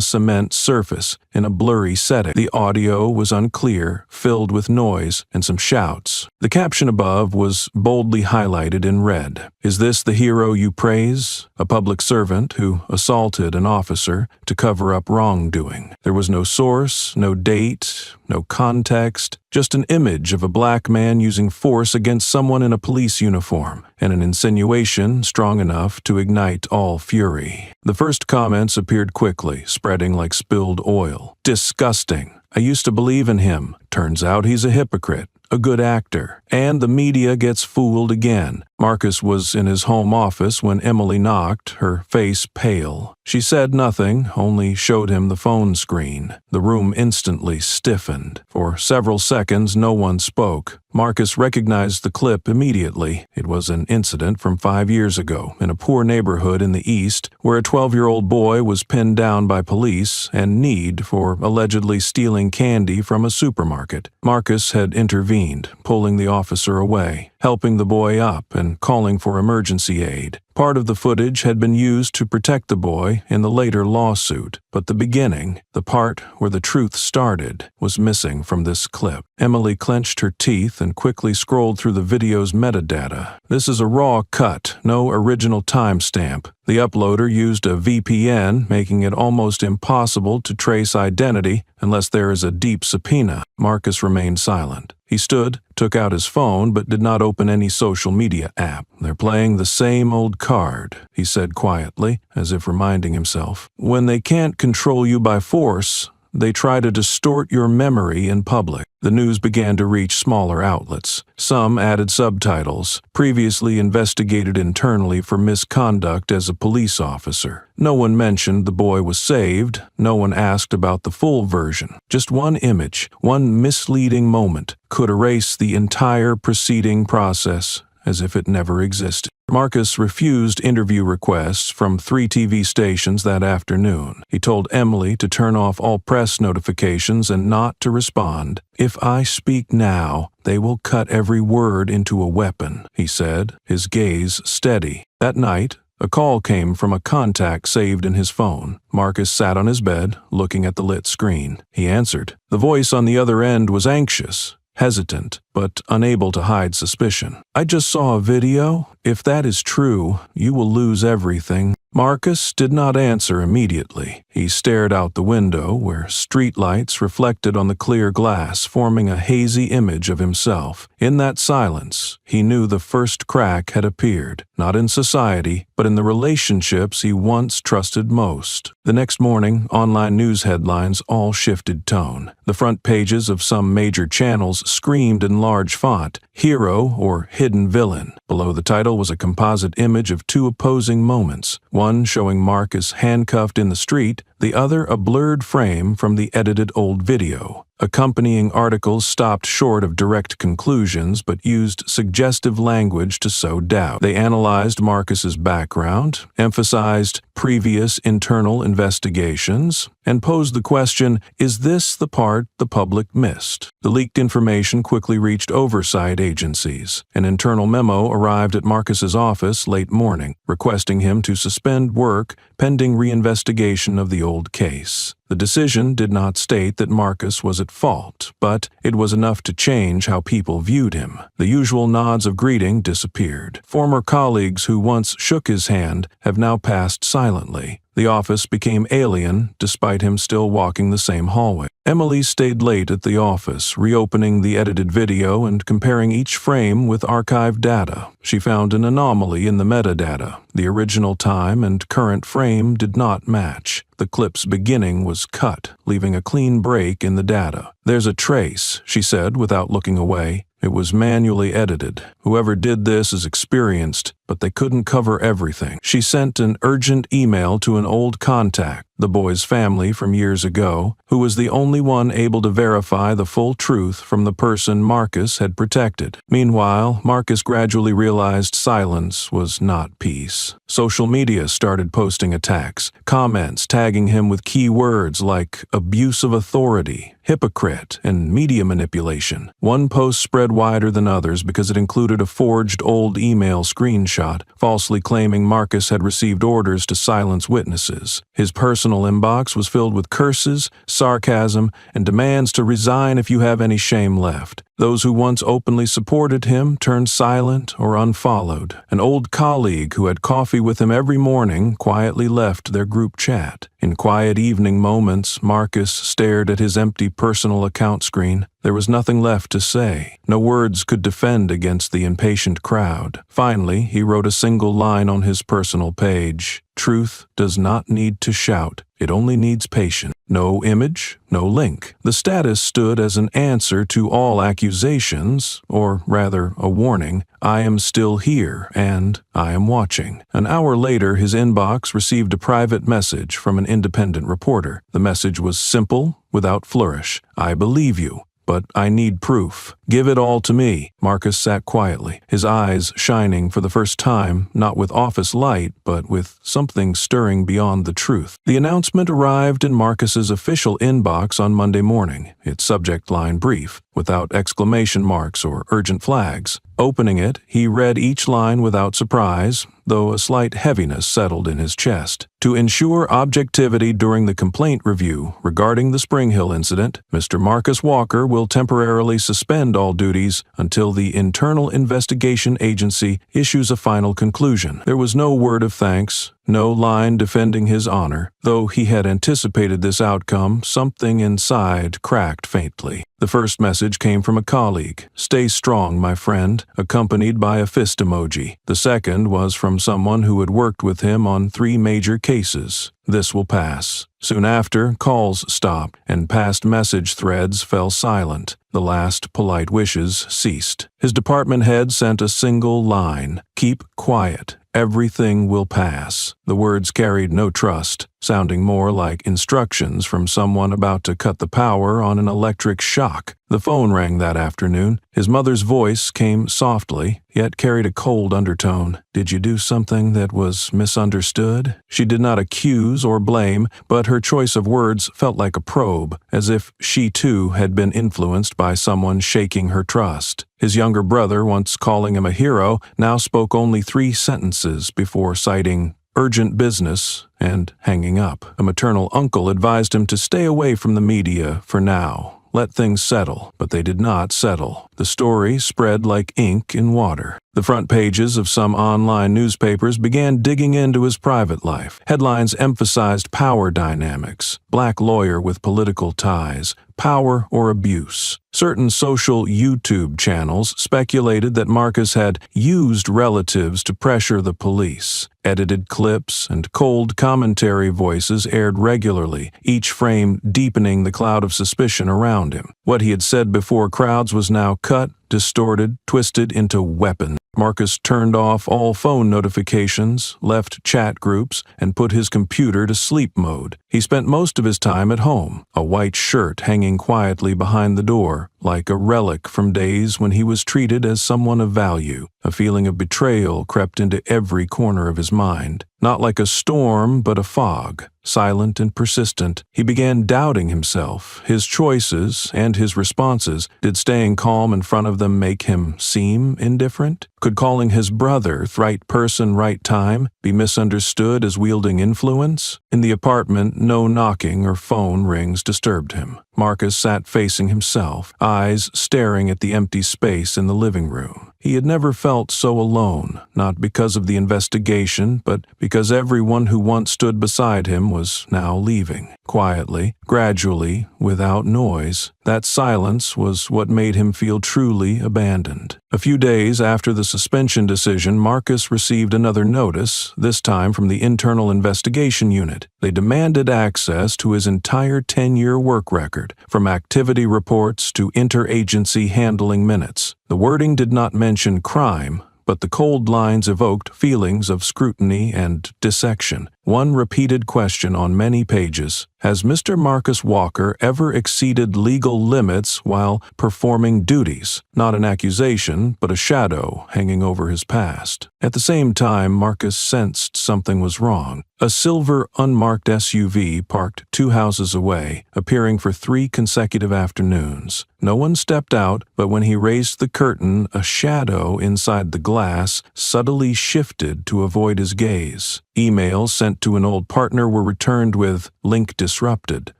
cement surface in a blurry setting. The audio was unclear, filled with noise and some shouts. The caption above was boldly highlighted in red. "Is this the hero you praise? A public servant who assaulted an officer to cover up wrongdoing." There was no source, no date, no context, just an image of a black man using force against someone in a police uniform, and an insinuation strong enough to ignite all fury. The first comments appeared quickly, spreading like spilled oil. "Disgusting. I used to believe in him. Turns out he's a hypocrite. A good actor." And the media gets fooled again. Marcus was in his home office when Emily knocked, her face pale. She said nothing, only showed him the phone screen. The room instantly stiffened. For several seconds, no one spoke. Marcus recognized the clip immediately. It was an incident from 5 years ago in a poor neighborhood in the East where a 12-year-old boy was pinned down by police and kneed for allegedly stealing candy from a supermarket. Marcus had intervened, pulling the officer away, helping the boy up and calling for emergency aid. Part of the footage had been used to protect the boy in the later lawsuit, but the beginning, the part where the truth started, was missing from this clip. Emily clenched her teeth and quickly scrolled through the video's metadata. This is a raw cut, no original timestamp. The uploader used a VPN, making it almost impossible to trace identity unless there is a deep subpoena. Marcus remained silent. He stood, took out his phone, but did not open any social media app. "They're playing the same old card," he said quietly, as if reminding himself. "When they can't control you by force, they try to distort your memory in public." The news began to reach smaller outlets. Some added subtitles, "Previously investigated internally for misconduct as a police officer." No one mentioned the boy was saved. No one asked about the full version. Just one image, one misleading moment, could erase the entire proceeding process as if it never existed. Marcus refused interview requests from 3 TV stations that afternoon. He told Emily to turn off all press notifications and not to respond. "If I speak now, they will cut every word into a weapon," he said, his gaze steady. That night, a call came from a contact saved in his phone. Marcus sat on his bed, looking at the lit screen. He answered. The voice on the other end was anxious, hesitant. but unable to hide suspicion. "I just saw a video. If that is true, you will lose everything." Marcus did not answer immediately. He stared out the window, where streetlights reflected on the clear glass, forming a hazy image of himself. In that silence, he knew the first crack had appeared, not in society, but in the relationships he once trusted most. The next morning, online news headlines all shifted tone. The front pages of some major channels screamed in large font, "Hero" or "Hidden Villain." Below the title was a composite image of two opposing moments, one showing Marcus handcuffed in the street, the other a blurred frame from the edited old video. Accompanying articles stopped short of direct conclusions but used suggestive language to sow doubt. They analyzed Marcus's background, emphasized previous internal investigations, and posed the question, is this the part the public missed? The leaked information quickly reached oversight agencies. An internal memo arrived at Marcus's office late morning, requesting him to suspend work pending reinvestigation of the old case. The decision did not state that Marcus was at fault, but it was enough to change how people viewed him. The usual nods of greeting disappeared. Former colleagues who once shook his hand have now passed silently. The office became alien, despite him still walking the same hallway. Emily stayed late at the office, reopening the edited video and comparing each frame with archived data. She found an anomaly in the metadata. The original time and current frame did not match. The clip's beginning was cut, leaving a clean break in the data. "There's a trace," she said without looking away. "It was manually edited. Whoever did this is experienced, but they couldn't cover everything." She sent an urgent email to an old contact, the boy's family from years ago, who was the only one able to verify the full truth from the person Marcus had protected. Meanwhile, Marcus gradually realized silence was not peace. Social media started posting attacks, comments tagging him with key words like abuse of authority, hypocrite, and media manipulation. One post spread wider than others because it included a forged old email screenshot, falsely claiming Marcus had received orders to silence witnesses. His personal inbox was filled with curses, sarcasm, and demands to resign if you have any shame left. Those who once openly supported him turned silent or unfollowed. An old colleague who had coffee with him every morning quietly left their group chat. In quiet evening moments, Marcus stared at his empty personal account screen. There was nothing left to say. No words could defend against the impatient crowd. Finally, he wrote a single line on his personal page. "Truth does not need to shout. It only needs patience." No image, no link. The status stood as an answer to all accusations, or rather a warning. "I am still here, and I am watching." An hour later, his inbox received a private message from an independent reporter. The message was simple, without flourish. "I believe you, but I need proof. Give it all to me." Marcus sat quietly, his eyes shining for the first time, not with office light, but with something stirring beyond the truth. The announcement arrived in Marcus's official inbox on Monday morning, its subject line brief, without exclamation marks or urgent flags. Opening it, he read each line without surprise, though a slight heaviness settled in his chest. "To ensure objectivity during the complaint review regarding the Spring Hill incident, Mr. Marcus Walker will temporarily suspend all duties until the Internal Investigation Agency issues a final conclusion." There was no word of thanks, no line defending his honor. Though he had anticipated this outcome, something inside cracked faintly. The first message came from a colleague, "Stay strong, my friend," accompanied by a fist emoji. The second was from someone who had worked with him on 3 major cases. "This will pass." Soon after, calls stopped, and past message threads fell silent. The last polite wishes ceased. His department head sent a single line, "Keep quiet. Everything will pass." The words carried no trust, sounding more like instructions from someone about to cut the power on an electric shock. The phone rang that afternoon. His mother's voice came softly, yet carried a cold undertone. "Did you do something that was misunderstood?" She did not accuse or blame, but her choice of words felt like a probe, as if she too had been influenced by someone shaking her trust. His younger brother, once calling him a hero, now spoke only 3 sentences before citing urgent business and hanging up. A maternal uncle advised him to stay away from the media for now, let things settle, but they did not settle. The story spread like ink in water. The front pages of some online newspapers began digging into his private life. Headlines emphasized power dynamics, black lawyer with political ties, power or abuse. Certain social YouTube channels speculated that Marcus had used relatives to pressure the police. Edited clips and cold commentary voices aired regularly, each frame deepening the cloud of suspicion around him. What he had said before crowds was now cut, distorted, twisted into weapons. Marcus turned off all phone notifications, left chat groups, and put his computer to sleep mode. He spent most of his time at home, a white shirt hanging quietly behind the door, like a relic from days when he was treated as someone of value. A feeling of betrayal crept into every corner of his mind. Not like a storm, but a fog. Silent and persistent, he began doubting himself, his choices, and his responses. Did staying calm in front of them make him seem indifferent? Could calling his brother right person, right time be misunderstood as wielding influence? In the apartment, no knocking or phone rings disturbed him. Marcus sat facing himself, eyes staring at the empty space in the living room. He had never felt so alone, not because of the investigation, but because everyone who once stood beside him was now leaving. Quietly, gradually, without noise. That silence was what made him feel truly abandoned. A few days after the suspension decision, Marcus received another notice, this time from the Internal Investigation Unit. They demanded access to his entire 10-year work record, from activity reports to interagency handling minutes. The wording did not mention crime, but the cold lines evoked feelings of scrutiny and dissection. One repeated question on many pages: has Mr. Marcus Walker ever exceeded legal limits while performing duties? Not an accusation, but a shadow hanging over his past. At the same time, Marcus sensed something was wrong. A silver, unmarked SUV parked 2 houses away, appearing for 3 consecutive afternoons. No one stepped out, but when he raised the curtain, a shadow inside the glass subtly shifted to avoid his gaze. Emails sent to an old partner were returned with "link disrupted."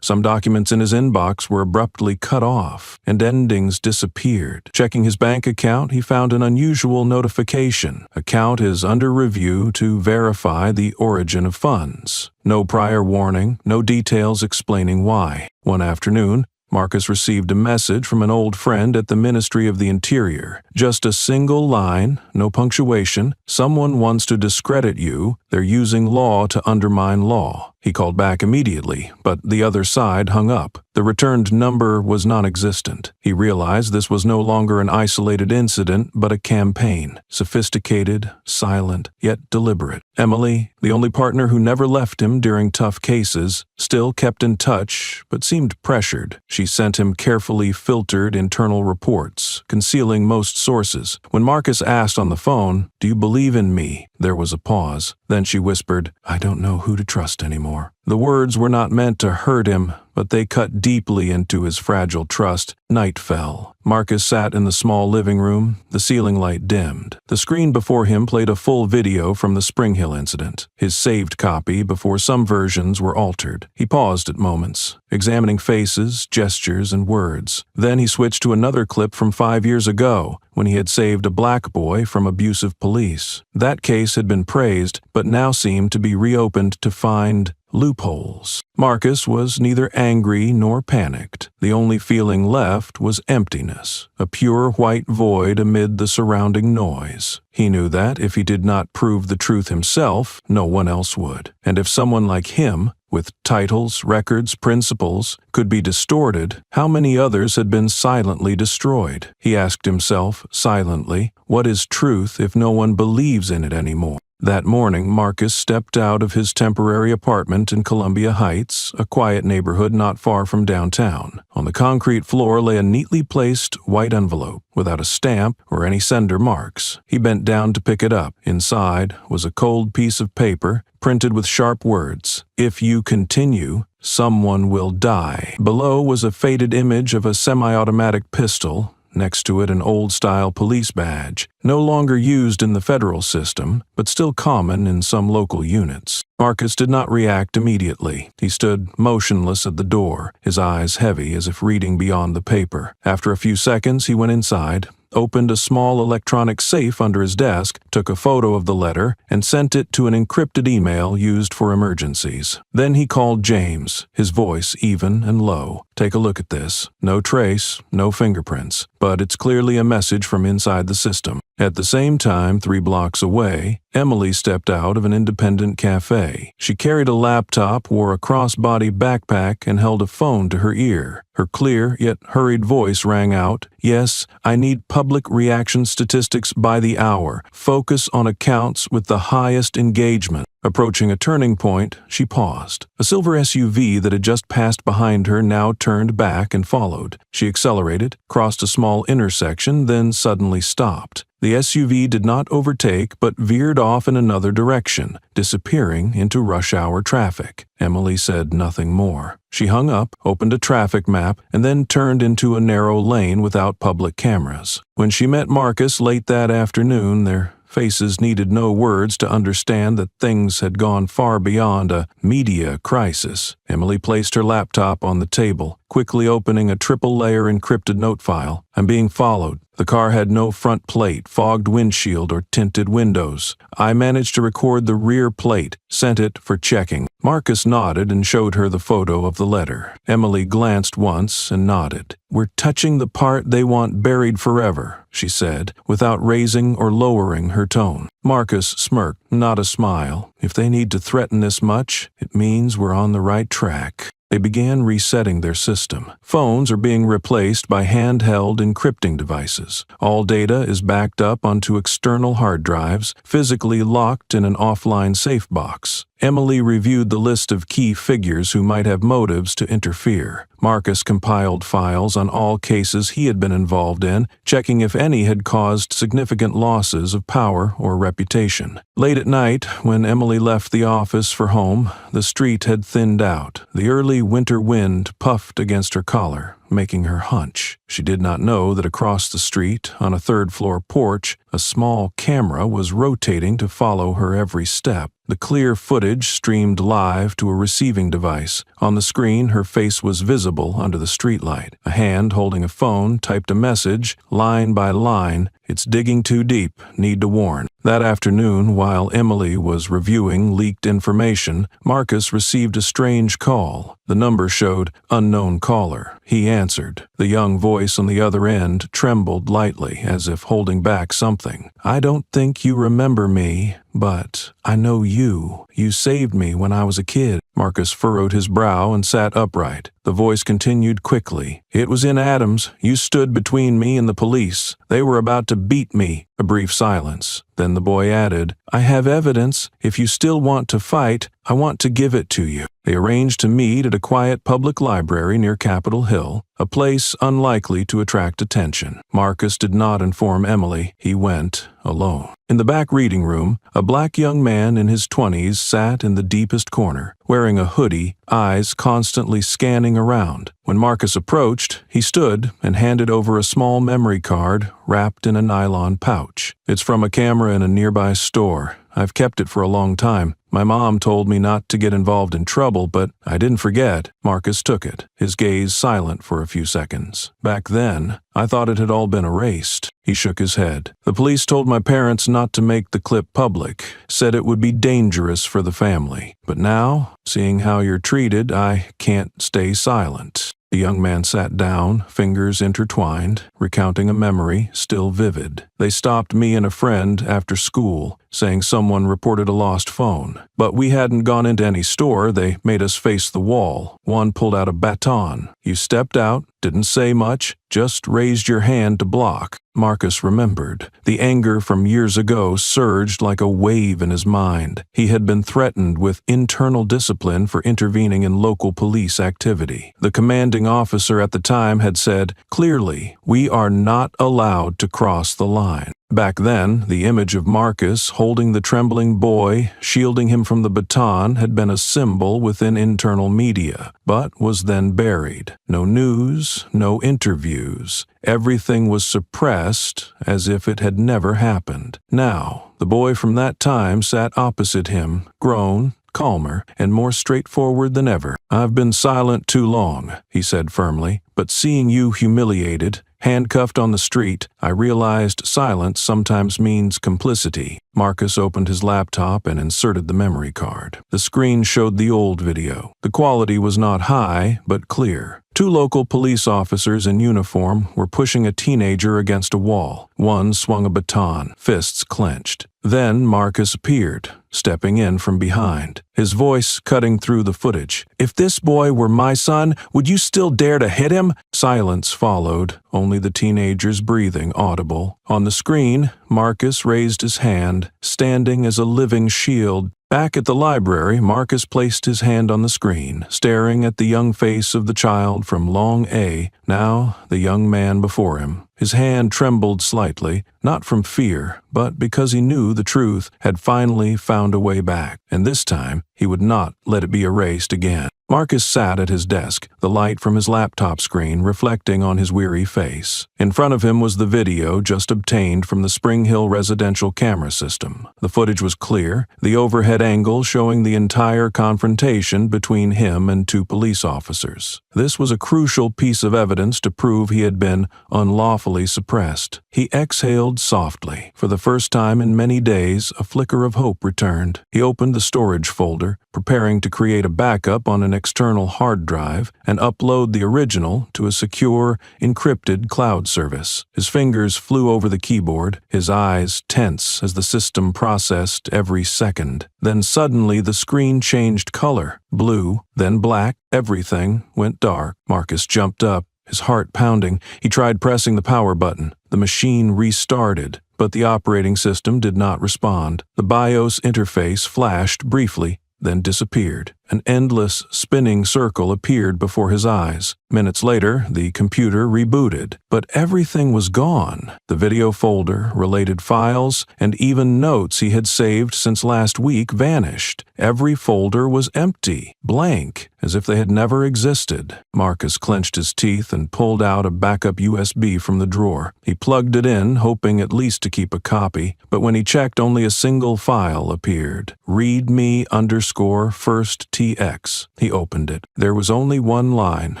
Some documents in his inbox were abruptly cut off, and endings disappeared. Checking his bank account, he found an unusual notification. Account is under review to verify the origin of funds. No prior warning, no details explaining why. One afternoon, Marcus received a message from an old friend at the Ministry of the Interior. Just a single line, no punctuation. "Someone wants to discredit you. They're using law to undermine law." He called back immediately, but the other side hung up. The returned number was non-existent. He realized this was no longer an isolated incident, but a campaign. Sophisticated, silent, yet deliberate. Emily, the only partner who never left him during tough cases, still kept in touch, but seemed pressured. She sent him carefully filtered internal reports, concealing most sources. When Marcus asked on the phone, "Do you believe in me?" there was a pause. Then she whispered, "I don't know who to trust anymore." The words were not meant to hurt him, but they cut deeply into his fragile trust. Night fell. Marcus sat in the small living room. The ceiling light dimmed. The screen before him played a full video from the Spring Hill incident, his saved copy before some versions were altered. He paused at moments, examining faces, gestures, and words. Then he switched to another clip from 5 years ago, when he had saved a black boy from abusive police. That case had been praised, but now seemed to be reopened to find loopholes. Marcus was neither angry nor panicked. The only feeling left was emptiness, a pure white void amid the surrounding noise. He knew that if he did not prove the truth himself, no one else would. And if someone like him, with titles, records, principles, could be distorted, how many others had been silently destroyed? He asked himself, silently, what is truth if no one believes in it anymore? That morning, Marcus stepped out of his temporary apartment in Columbia Heights, a quiet neighborhood not far from downtown. On the concrete floor lay a neatly placed white envelope, without a stamp or any sender marks. He bent down to pick it up. Inside was a cold piece of paper, printed with sharp words, "If you continue, someone will die." Below was a faded image of a semi-automatic pistol, next to it an old-style police badge, no longer used in the federal system, but still common in some local units. Marcus did not react immediately. He stood motionless at the door, his eyes heavy as if reading beyond the paper. After a few seconds, he went inside, opened a small electronic safe under his desk, took a photo of the letter, and sent it to an encrypted email used for emergencies. Then he called James, his voice even and low. "Take a look at this. No trace, no fingerprints, but it's clearly a message from inside the system." At the same time, 3 blocks away, Emily stepped out of an independent cafe. She carried a laptop, wore a crossbody backpack, and held a phone to her ear. Her clear yet hurried voice rang out, "Yes, I need public reaction statistics by the hour. Focus on accounts with the highest engagement." Approaching a turning point, she paused. A silver SUV that had just passed behind her now turned back and followed. She accelerated, crossed a small intersection, then suddenly stopped. The SUV did not overtake but veered off in another direction, disappearing into rush-hour traffic. Emily said nothing more. She hung up, opened a traffic map, and then turned into a narrow lane without public cameras. When she met Marcus late that afternoon, their faces needed no words to understand that things had gone far beyond a media crisis. Emily placed her laptop on the table, quickly opening a triple-layer encrypted note file. "I'm being followed. The car had no front plate, fogged windshield, or tinted windows. I managed to record the rear plate, sent it for checking." Marcus nodded and showed her the photo of the letter. Emily glanced once and nodded. "We're touching the part they want buried forever," she said, without raising or lowering her tone. Marcus smirked, not a smile. "If they need to threaten this much, it means we're on the right track." They began resetting their system. Phones are being replaced by handheld encrypting devices. All data is backed up onto external hard drives, physically locked in an offline safe box. Emily reviewed the list of key figures who might have motives to interfere. Marcus compiled files on all cases he had been involved in, checking if any had caused significant losses of power or reputation. Late at night, when Emily left the office for home, the street had thinned out. The early winter wind puffed against her collar, making her hunch. She did not know that across the street, on a third-floor porch, a small camera was rotating to follow her every step. The clear footage streamed live to a receiving device. On the screen, her face was visible under the streetlight. A hand holding a phone typed a message, line by line, "It's digging too deep, need to warn." That afternoon, while Emily was reviewing leaked information, Marcus received a strange call. The number showed unknown caller. He answered. The young voice on the other end trembled lightly, as if holding back something. "I don't think you remember me, but I know you. You saved me when I was a kid." Marcus furrowed his brow and sat upright. The voice continued quickly. "It was in Adams. You stood between me and the police. They were about to beat me." A brief silence. Then the boy added, "I have evidence. If you still want to fight, I want to give it to you." They arranged to meet at a quiet public library near Capitol Hill, a place unlikely to attract attention. Marcus did not inform Emily. He went alone. In the back reading room, a black young man in his 20s sat in the deepest corner, wearing a hoodie, eyes constantly scanning around. When Marcus approached, he stood and handed over a small memory card wrapped in a nylon pouch. "It's from a camera in a nearby store. I've kept it for a long time. My mom told me not to get involved in trouble, but I didn't forget." Marcus took it, his gaze silent for a few seconds. "Back then, I thought it had all been erased." He shook his head. "The police told my parents not to make the clip public, said it would be dangerous for the family. But now, seeing how you're treated, I can't stay silent." The young man sat down, fingers intertwined, recounting a memory still vivid. "They stopped me and a friend after school, saying someone reported a lost phone. But we hadn't gone into any store. They made us face the wall. One pulled out a baton. You stepped out, didn't say much, just raised your hand to block." Marcus remembered. The anger from years ago surged like a wave in his mind. He had been threatened with internal discipline for intervening in local police activity. The commanding officer at the time had said, "Clearly, we are not allowed to cross the line." Back then, the image of Marcus holding the trembling boy, shielding him from the baton, had been a symbol within internal media, but was then buried. No news, no interviews. Everything was suppressed as if it had never happened. Now, the boy from that time sat opposite him, grown, calmer, and more straightforward than ever. "I've been silent too long," he said firmly, "but seeing you humiliated, handcuffed on the street, I realized silence sometimes means complicity." Marcus opened his laptop and inserted the memory card. The screen showed the old video. The quality was not high, but clear. Two local police officers in uniform were pushing a teenager against a wall. One swung a baton, fists clenched. Then Marcus appeared, stepping in from behind, his voice cutting through the footage. "If this boy were my son, would you still dare to hit him?" Silence followed, only the teenager's breathing audible. On the screen, Marcus raised his hand, standing as a living shield. Back at the library, Marcus placed his hand on the screen, staring at the young face of the child from Long A, now the young man before him. His hand trembled slightly, not from fear, but because he knew the truth had finally found a way back, and this time he would not let it be erased again. Marcus sat at his desk, the light from his laptop screen reflecting on his weary face. In front of him was the video just obtained from the Spring Hill residential camera system. The footage was clear, the overhead angle showing the entire confrontation between him and two police officers. This was a crucial piece of evidence to prove he had been unlawfully suppressed. He exhaled softly. For the first time in many days, a flicker of hope returned. He opened the storage folder, preparing to create a backup on an external hard drive and upload the original to a secure, encrypted cloud service. His fingers flew over the keyboard, his eyes tense as the system processed every second. Then suddenly the screen changed color, blue, then black. Everything went dark. Marcus jumped up, his heart pounding. He tried pressing the power button. The machine restarted, but the operating system did not respond. The BIOS interface flashed briefly, then disappeared. An endless, spinning circle appeared before his eyes. Minutes later, the computer rebooted, but everything was gone. The video folder, related files, and even notes he had saved since last week vanished. Every folder was empty, blank, as if they had never existed. Marcus clenched his teeth and pulled out a backup USB from the drawer. He plugged it in, hoping at least to keep a copy, but when he checked, only a single file appeared. readme_first_tx. He opened it. There was only one line.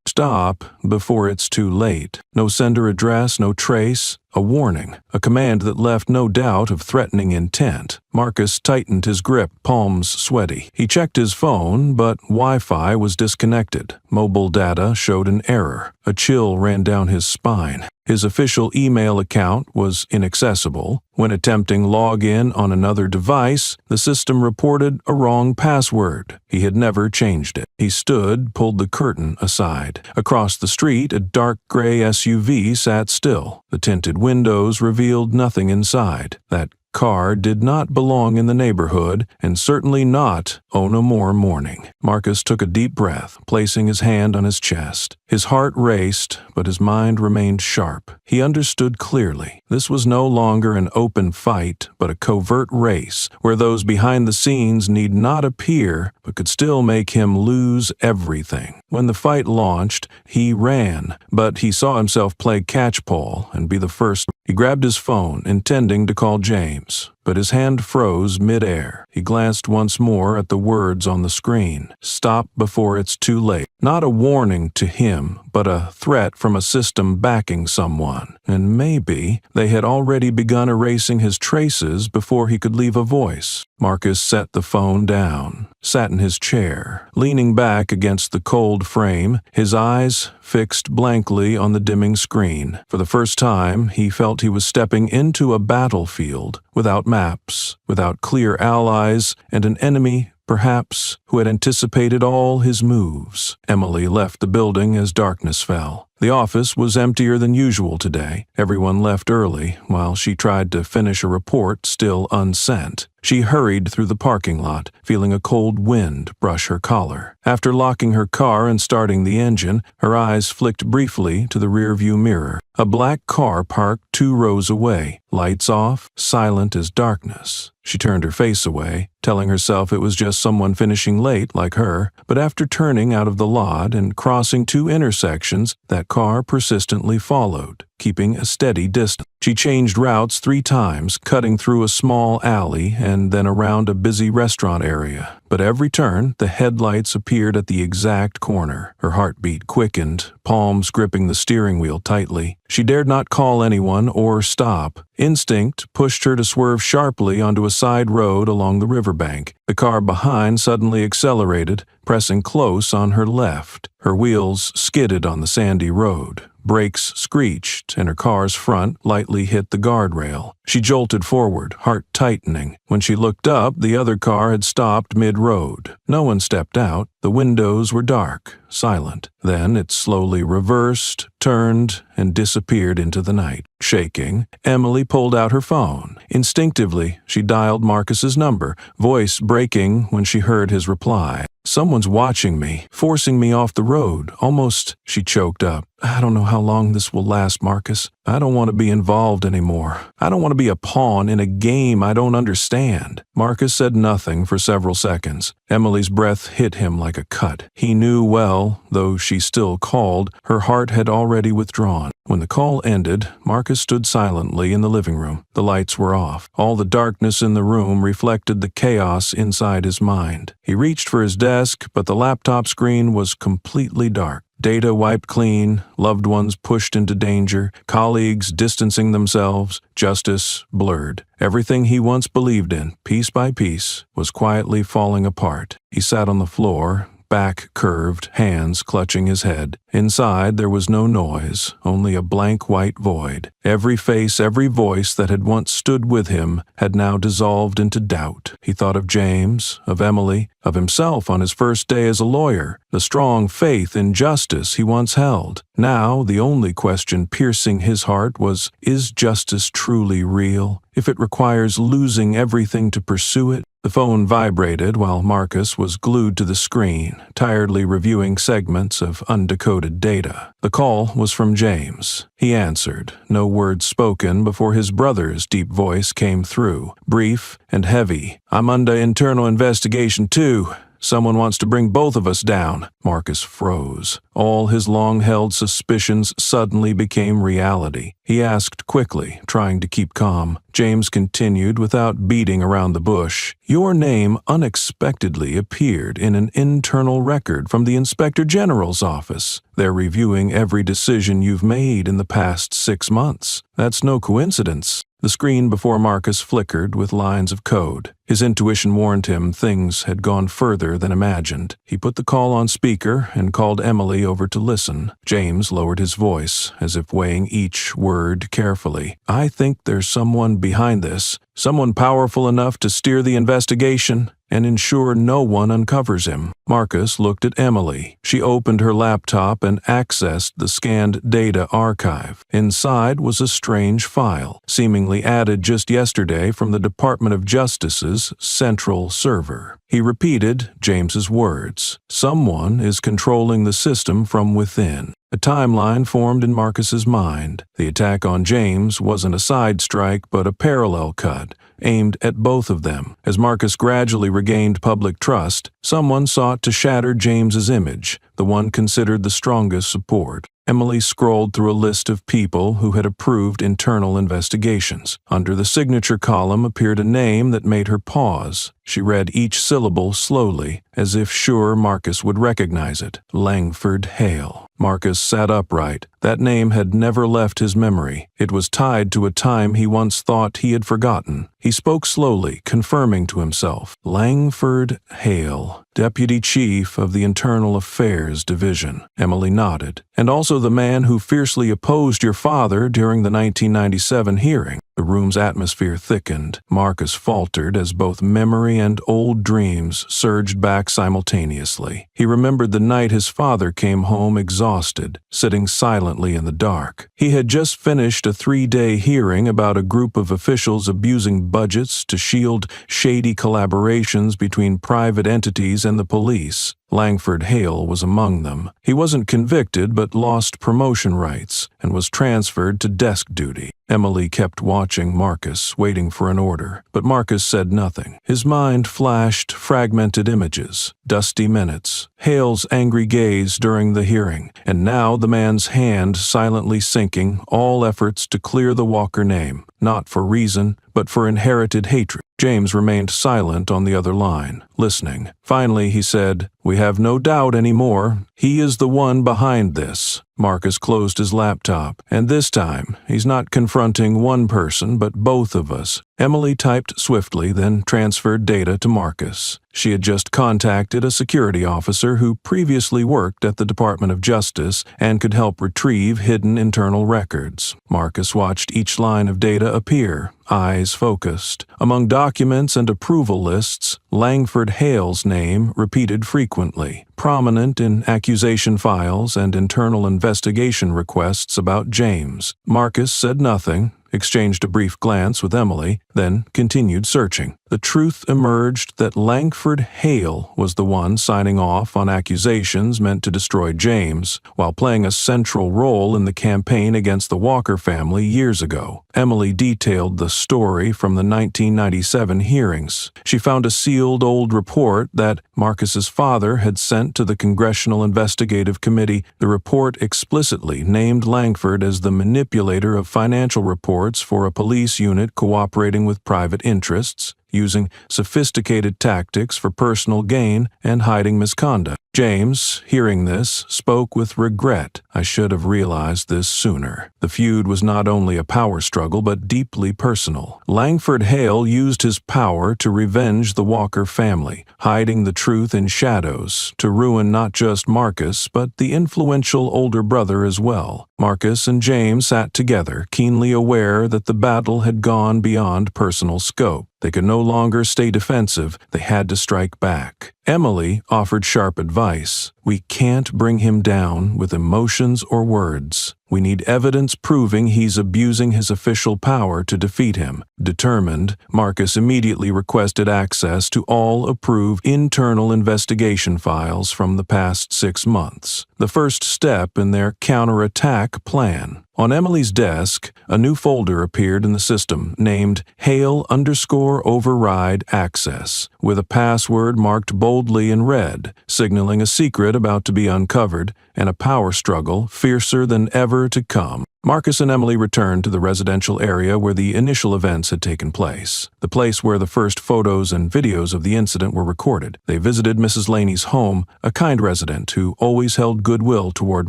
"Stop before it's too late." No sender address, no trace. A warning, a command that left no doubt of threatening intent. Marcus tightened his grip, palms sweaty. He checked his phone, but Wi-Fi was disconnected. Mobile data showed an error. A chill ran down his spine. His official email account was inaccessible. When attempting login on another device, the system reported a wrong password. He had never changed it. He stood, pulled the curtain aside. Across the street, a dark gray SUV sat still. The tinted windows revealed nothing inside. That car did not belong in the neighborhood, and certainly not Onamore morning. Marcus took a deep breath, placing his hand on his chest. His heart raced, but his mind remained sharp. He understood clearly. This was no longer an open fight, but a covert race, where those behind the scenes need not appear, but could still make him lose everything. When the fight launched, he ran, but he saw himself play catch-pole and be the first. He grabbed his phone, intending to call James, but his hand froze mid-air. He glanced once more at the words on the screen. "Stop before it's too late." Not a warning to him, but a threat from a system backing someone. And maybe they had already begun erasing his traces before he could leave a voice. Marcus set the phone down, sat in his chair, leaning back against the cold frame, his eyes fixed blankly on the dimming screen. For the first time, he felt he was stepping into a battlefield without maps, without clear allies, and an enemy, perhaps, who had anticipated all his moves. Emily left the building as darkness fell. The office was emptier than usual today. Everyone left early, while she tried to finish a report still unsent. She hurried through the parking lot, feeling a cold wind brush her collar. After locking her car and starting the engine, her eyes flicked briefly to the rearview mirror. A black car parked 2 rows away, lights off, silent as darkness. She turned her face away, telling herself it was just someone finishing late like her, but after turning out of the lot and crossing 2 intersections, that car persistently followed, keeping a steady distance. She changed routes 3 times, cutting through a small alley and then around a busy restaurant area. But every turn, the headlights appeared at the exact corner. Her heartbeat quickened, palms gripping the steering wheel tightly. She dared not call anyone or stop. Instinct pushed her to swerve sharply onto a side road along the riverbank. The car behind suddenly accelerated, pressing close on her left. Her wheels skidded on the sandy road. Brakes screeched, and her car's front lightly hit the guardrail. She jolted forward, heart tightening. When she looked up, the other car had stopped mid-road. No one stepped out. The windows were dark, silent. Then it slowly reversed, turned, and disappeared into the night. Shaking, Emily pulled out her phone. Instinctively, she dialed Marcus's number, voice breaking when she heard his reply. "Someone's watching me, forcing me off the road, almost," she choked up. "I don't know how long this will last, Marcus. I don't want to be involved anymore. I don't want to be a pawn in a game I don't understand." Marcus said nothing for several seconds. Emily's breath hit him like a cut. He knew well, though she still called, her heart had already withdrawn. When the call ended, Marcus stood silently in the living room. The lights were off. All the darkness in the room reflected the chaos inside his mind. He reached for his desk, but the laptop screen was completely dark. Data wiped clean, loved ones pushed into danger, colleagues distancing themselves, justice blurred. Everything he once believed in, piece by piece, was quietly falling apart. He sat on the floor, back curved, hands clutching his head. Inside there was no noise, only a blank white void. Every face, every voice that had once stood with him had now dissolved into doubt. He thought of James, of Emily, of himself on his first day as a lawyer, the strong faith in justice he once held. Now the only question piercing his heart was, is justice truly real? If it requires losing everything to pursue it? The phone vibrated while Marcus was glued to the screen, tiredly reviewing segments of undecoded data. The call was from James. He answered, no words spoken before his brother's deep voice came through, brief and heavy. "I'm under internal investigation too. Someone wants to bring both of us down." Marcus froze. All his long-held suspicions suddenly became reality. He asked quickly, trying to keep calm. James continued without beating around the bush. "Your name unexpectedly appeared in an internal record from the Inspector General's office. They're reviewing every decision you've made in the past 6 months. That's no coincidence." The screen before Marcus flickered with lines of code. His intuition warned him things had gone further than imagined. He put the call on speaker and called Emily over to listen. James lowered his voice, as if weighing each word carefully. "I think there's someone behind this, someone powerful enough to steer the investigation and ensure no one uncovers him." Marcus looked at Emily. She opened her laptop and accessed the scanned data archive. Inside was a strange file, seemingly added just yesterday from the Department of Justice's central server. He repeated James's words. "Someone is controlling the system from within." A timeline formed in Marcus's mind. The attack on James wasn't a side strike, but a parallel cut, aimed at both of them. As Marcus gradually regained public trust, someone sought to shatter James's image, the one considered the strongest support. Emily scrolled through a list of people who had approved internal investigations. Under the signature column appeared a name that made her pause. She read each syllable slowly, as if sure Marcus would recognize it. Langford Hale. Marcus sat upright. That name had never left his memory. It was tied to a time he once thought he had forgotten. He spoke slowly, confirming to himself. Langford Hale, Deputy Chief of the Internal Affairs Division. Emily nodded. "And also the man who fiercely opposed your father during the 1997 hearing." The room's atmosphere thickened. Marcus faltered as both memory and old dreams surged back simultaneously. He remembered the night his father came home exhausted, sitting silent silently in the dark. He had just finished a 3-day hearing about a group of officials abusing budgets to shield shady collaborations between private entities and the police. Langford Hale was among them. He wasn't convicted but lost promotion rights and was transferred to desk duty. Emily kept watching Marcus, waiting for an order, but Marcus said nothing. His mind flashed fragmented images, dusty minutes, Hale's angry gaze during the hearing, and now the man's hand silently sinking all efforts to clear the Walker name, not for reason, but for inherited hatred. James remained silent on the other line, listening. Finally, he said, "We have no doubt anymore. He is the one behind this." Marcus closed his laptop, and this time, he's not confronting one person, but both of us. Emily typed swiftly, then transferred data to Marcus. She had just contacted a security officer who previously worked at the Department of Justice and could help retrieve hidden internal records. Marcus watched each line of data appear, eyes focused. Among documents and approval lists, Langford Hale's name repeated frequently, prominent in accusation files and internal investigation requests about James. Marcus said nothing, exchanged a brief glance with Emily, then continued searching. The truth emerged that Langford Hale was the one signing off on accusations meant to destroy James, while playing a central role in the campaign against the Walker family years ago. Emily detailed the story from the 1997 hearings. She found a sealed old report that Marcus's father had sent to the Congressional Investigative Committee. The report explicitly named Langford as the manipulator of financial reports for a police unit cooperating with private interests, using sophisticated tactics for personal gain and hiding misconduct. James, hearing this, spoke with regret. "I should have realized this sooner." The feud was not only a power struggle but deeply personal. Langford Hale used his power to revenge the Walker family, hiding the truth in shadows, to ruin not just Marcus but the influential older brother as well. Marcus and James sat together, keenly aware that the battle had gone beyond personal scope. They could no longer stay defensive, they had to strike back. Emily offered sharp advice. "We can't bring him down with emotions or words. We need evidence proving he's abusing his official power to defeat him." Determined, Marcus immediately requested access to all approved internal investigation files from the past 6 months, the first step in their counterattack plan. On Emily's desk, a new folder appeared in the system named Hale_override access, with a password marked boldly in red, signaling a secret about to be uncovered and a power struggle fiercer than ever to come. Marcus and Emily returned to the residential area where the initial events had taken place, the place where the first photos and videos of the incident were recorded. They visited Mrs. Laney's home, a kind resident who always held goodwill toward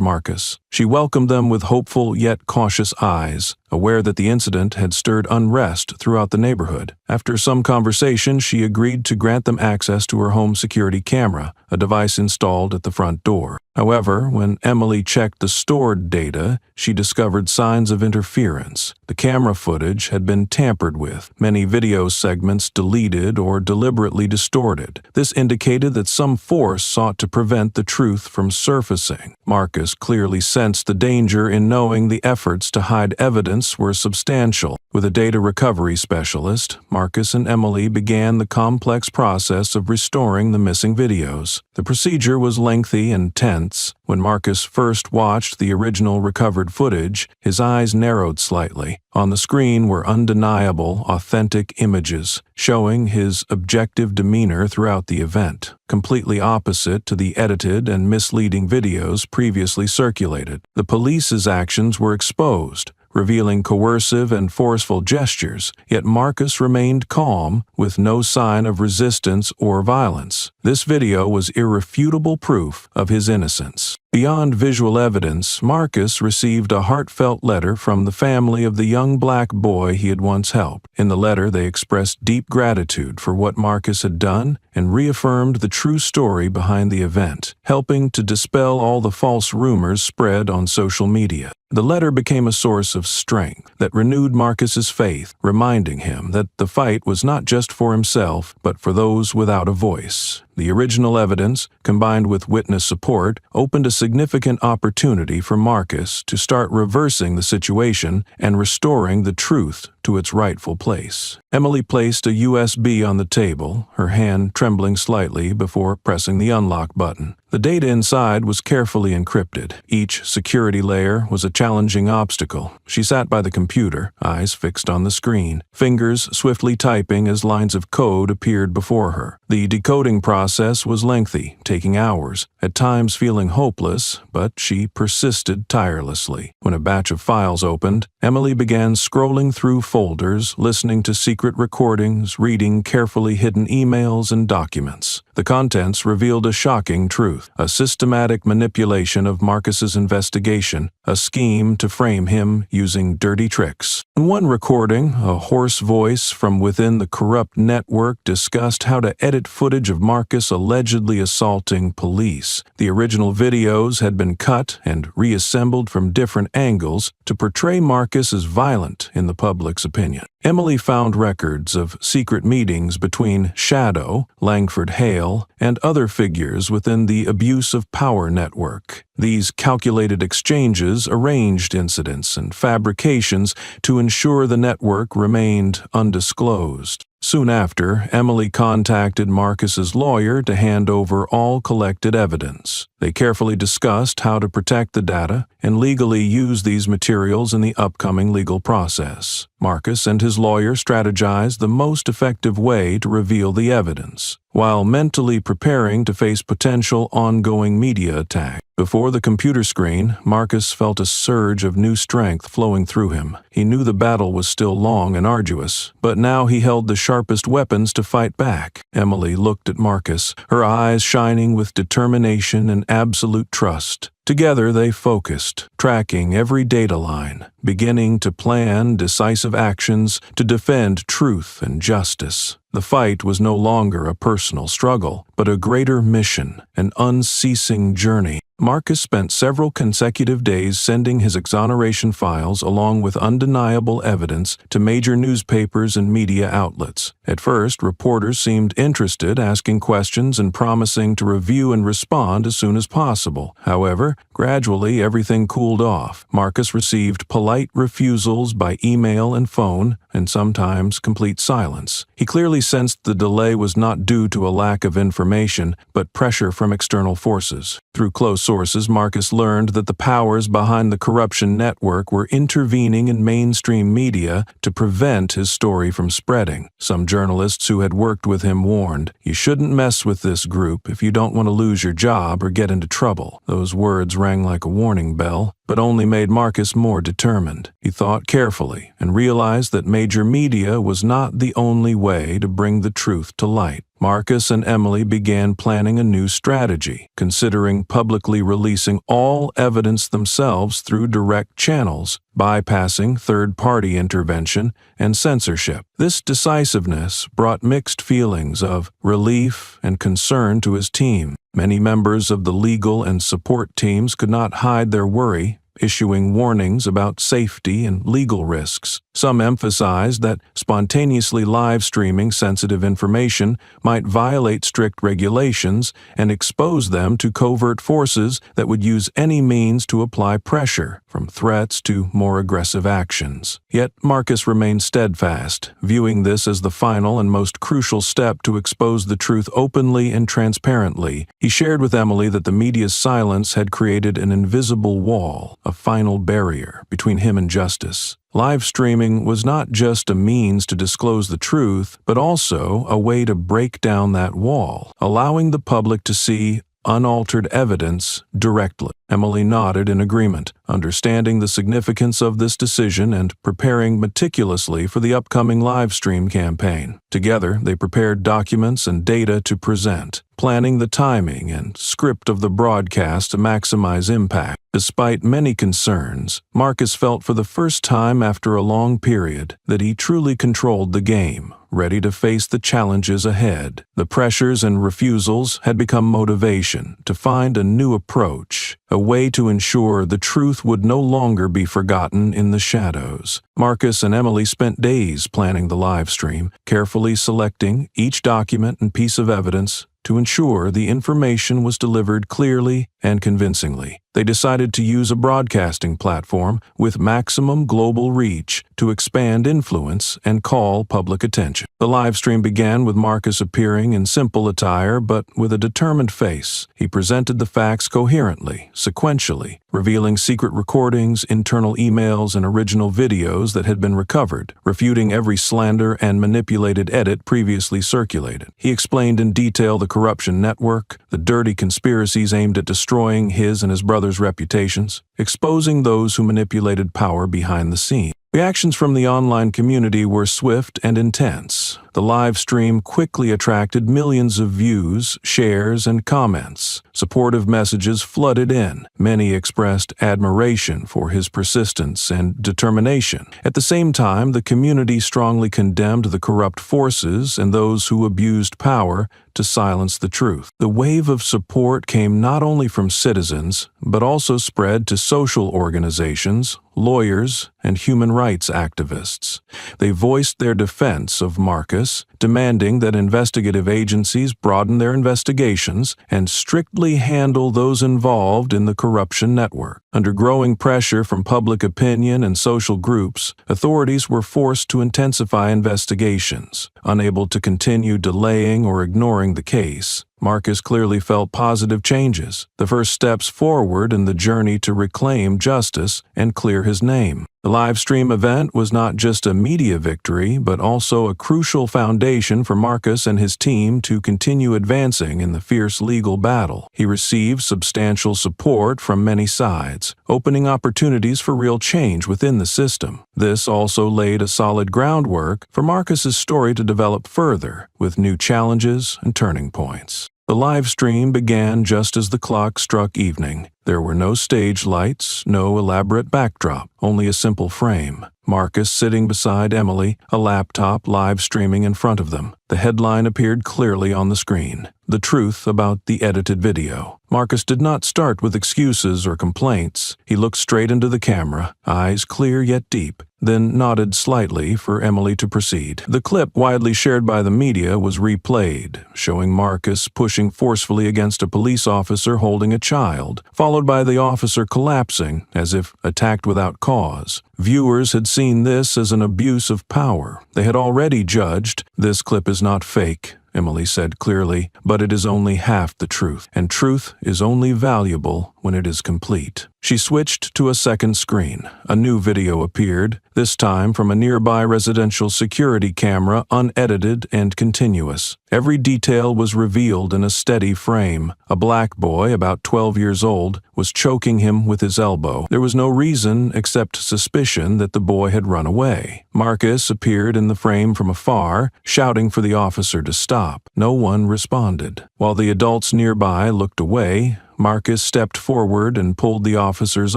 Marcus. She welcomed them with hopeful yet cautious eyes, aware that the incident had stirred unrest throughout the neighborhood. After some conversation, she agreed to grant them access to her home security camera, a device installed at the front door. However, when Emily checked the stored data, she discovered signs of interference. The camera footage had been tampered with, many video segments deleted or deliberately distorted. This indicated that some force sought to prevent the truth from surfacing. Marcus clearly sensed the danger in knowing the efforts to hide evidence were substantial. With a data recovery specialist, Marcus and Emily began the complex process of restoring the missing videos. The procedure was lengthy and tense. When Marcus first watched the original recovered footage, his eyes narrowed slightly. On the screen were undeniable, authentic images, showing his objective demeanor throughout the event, completely opposite to the edited and misleading videos previously circulated. The police's actions were exposed, revealing coercive and forceful gestures, yet Marcus remained calm, with no sign of resistance or violence. This video was irrefutable proof of his innocence. Beyond visual evidence, Marcus received a heartfelt letter from the family of the young black boy he had once helped. In the letter, they expressed deep gratitude for what Marcus had done and reaffirmed the true story behind the event, helping to dispel all the false rumors spread on social media. The letter became a source of strength that renewed Marcus's faith, reminding him that the fight was not just for himself, but for those without a voice. The original evidence, combined with witness support, opened a significant opportunity for Marcus to start reversing the situation and restoring the truth to its rightful place. Emily placed a USB on the table, her hand trembling slightly before pressing the unlock button. The data inside was carefully encrypted. Each security layer was a challenging obstacle. She sat by the computer, eyes fixed on the screen, fingers swiftly typing as lines of code appeared before her. The decoding process was lengthy, taking hours, at times feeling hopeless, but she persisted tirelessly. When a batch of files opened, Emily began scrolling through folders, listening to secret recordings, reading carefully hidden emails and documents. The contents revealed a shocking truth, a systematic manipulation of Marcus's investigation, a scheme to frame him using dirty tricks. In one recording, a hoarse voice from within the corrupt network discussed how to edit footage of Marcus allegedly assaulting police. The original videos had been cut and reassembled from different angles to portray Marcus as violent in the public's opinion. Emily found records of secret meetings between Shadow, Langford Hale, and other figures within the abuse of power network. These calculated exchanges arranged incidents and fabrications to ensure the network remained undisclosed. Soon after, Emily contacted Marcus's lawyer to hand over all collected evidence. They carefully discussed how to protect the data and legally use these materials in the upcoming legal process. Marcus and his lawyer strategized the most effective way to reveal the evidence, while mentally preparing to face potential ongoing media attack. Before the computer screen, Marcus felt a surge of new strength flowing through him. He knew the battle was still long and arduous, but now he held the sharpest weapons to fight back. Emily looked at Marcus, her eyes shining with determination and absolute trust. Together they focused, tracking every data line, beginning to plan decisive actions to defend truth and justice. The fight was no longer a personal struggle, but a greater mission, an unceasing journey. Marcus spent several consecutive days sending his exoneration files along with undeniable evidence to major newspapers and media outlets. At first, reporters seemed interested, asking questions and promising to review and respond as soon as possible. However, gradually everything cooled off. Marcus received polite refusals by email and phone, and sometimes complete silence. He clearly sensed the delay was not due to a lack of information, but pressure from external forces. Through close sources, Marcus learned that the powers behind the corruption network were intervening in mainstream media to prevent his story from spreading. Some journalists who had worked with him warned, "You shouldn't mess with this group if you don't want to lose your job or get into trouble." Those words rang like a warning bell, but only made Marcus more determined. He thought carefully and realized that major media was not the only way to bring the truth to light. Marcus and Emily began planning a new strategy, considering publicly releasing all evidence themselves through direct channels, bypassing third-party intervention and censorship. This decisiveness brought mixed feelings of relief and concern to his team. Many members of the legal and support teams could not hide their worry, issuing warnings about safety and legal risks. Some emphasized that spontaneously live-streaming sensitive information might violate strict regulations and expose them to covert forces that would use any means to apply pressure, from threats to more aggressive actions. Yet Marcus remained steadfast, viewing this as the final and most crucial step to expose the truth openly and transparently. He shared with Emily that the media's silence had created an invisible wall, a final barrier between him and justice. Live streaming was not just a means to disclose the truth, but also a way to break down that wall, allowing the public to see unaltered evidence directly. Emily nodded in agreement, understanding the significance of this decision and preparing meticulously for the upcoming live stream campaign. Together, they prepared documents and data to present, planning the timing and script of the broadcast to maximize impact. Despite many concerns, Marcus felt for the first time after a long period that he truly controlled the game, ready to face the challenges ahead. The pressures and refusals had become motivation to find a new approach, a way to ensure the truth would no longer be forgotten in the shadows. Marcus and Emily spent days planning the live stream, carefully selecting each document and piece of evidence, to ensure the information was delivered clearly and convincingly. They decided to use a broadcasting platform with maximum global reach to expand influence and call public attention. The live stream began with Marcus appearing in simple attire but with a determined face. He presented the facts coherently, sequentially, revealing secret recordings, internal emails, and original videos that had been recovered, refuting every slander and manipulated edit previously circulated. He explained in detail the corruption network, the dirty conspiracies aimed at destroying his and his brother's reputations, exposing those who manipulated power behind the scenes. Reactions from the online community were swift and intense. The live stream quickly attracted millions of views, shares, and comments. Supportive messages flooded in. Many expressed admiration for his persistence and determination. At the same time, the community strongly condemned the corrupt forces and those who abused power to silence the truth. The wave of support came not only from citizens, but also spread to social organizations, lawyers, and human rights activists. They voiced their defense of Marcus, demanding that investigative agencies broaden their investigations and strictly handle those involved in the corruption network. Under growing pressure from public opinion and social groups, authorities were forced to intensify investigations. Unable to continue delaying or ignoring the case, Marcus clearly felt positive changes, the first steps forward in the journey to reclaim justice and clear his name. The live stream event was not just a media victory, but also a crucial foundation for Marcus and his team to continue advancing in the fierce legal battle. He received substantial support from many sides, opening opportunities for real change within the system. This also laid a solid groundwork for Marcus's story to develop further, with new challenges and turning points. The live stream began just as the clock struck evening. There were no stage lights, no elaborate backdrop, only a simple frame. Marcus sitting beside Emily, a laptop live streaming in front of them. The headline appeared clearly on the screen: "The Truth About the Edited Video." Marcus did not start with excuses or complaints. He looked straight into the camera, eyes clear yet deep, then nodded slightly for Emily to proceed. The clip, widely shared by the media, was replayed, showing Marcus pushing forcefully against a police officer holding a child, followed by the officer collapsing as if attacked without cause. Viewers had seen this as an abuse of power. They had already judged, "This clip is not fake," Emily said clearly, "but it is only half the truth, and truth is only valuable when it is complete." She switched to a second screen. A new video appeared, this time from a nearby residential security camera, unedited and continuous. Every detail was revealed in a steady frame. A black boy, about 12 years old, was choking him with his elbow. There was no reason except suspicion that the boy had run away. Marcus appeared in the frame from afar, shouting for the officer to stop. No one responded. While the adults nearby looked away, Marcus stepped forward and pulled the officer's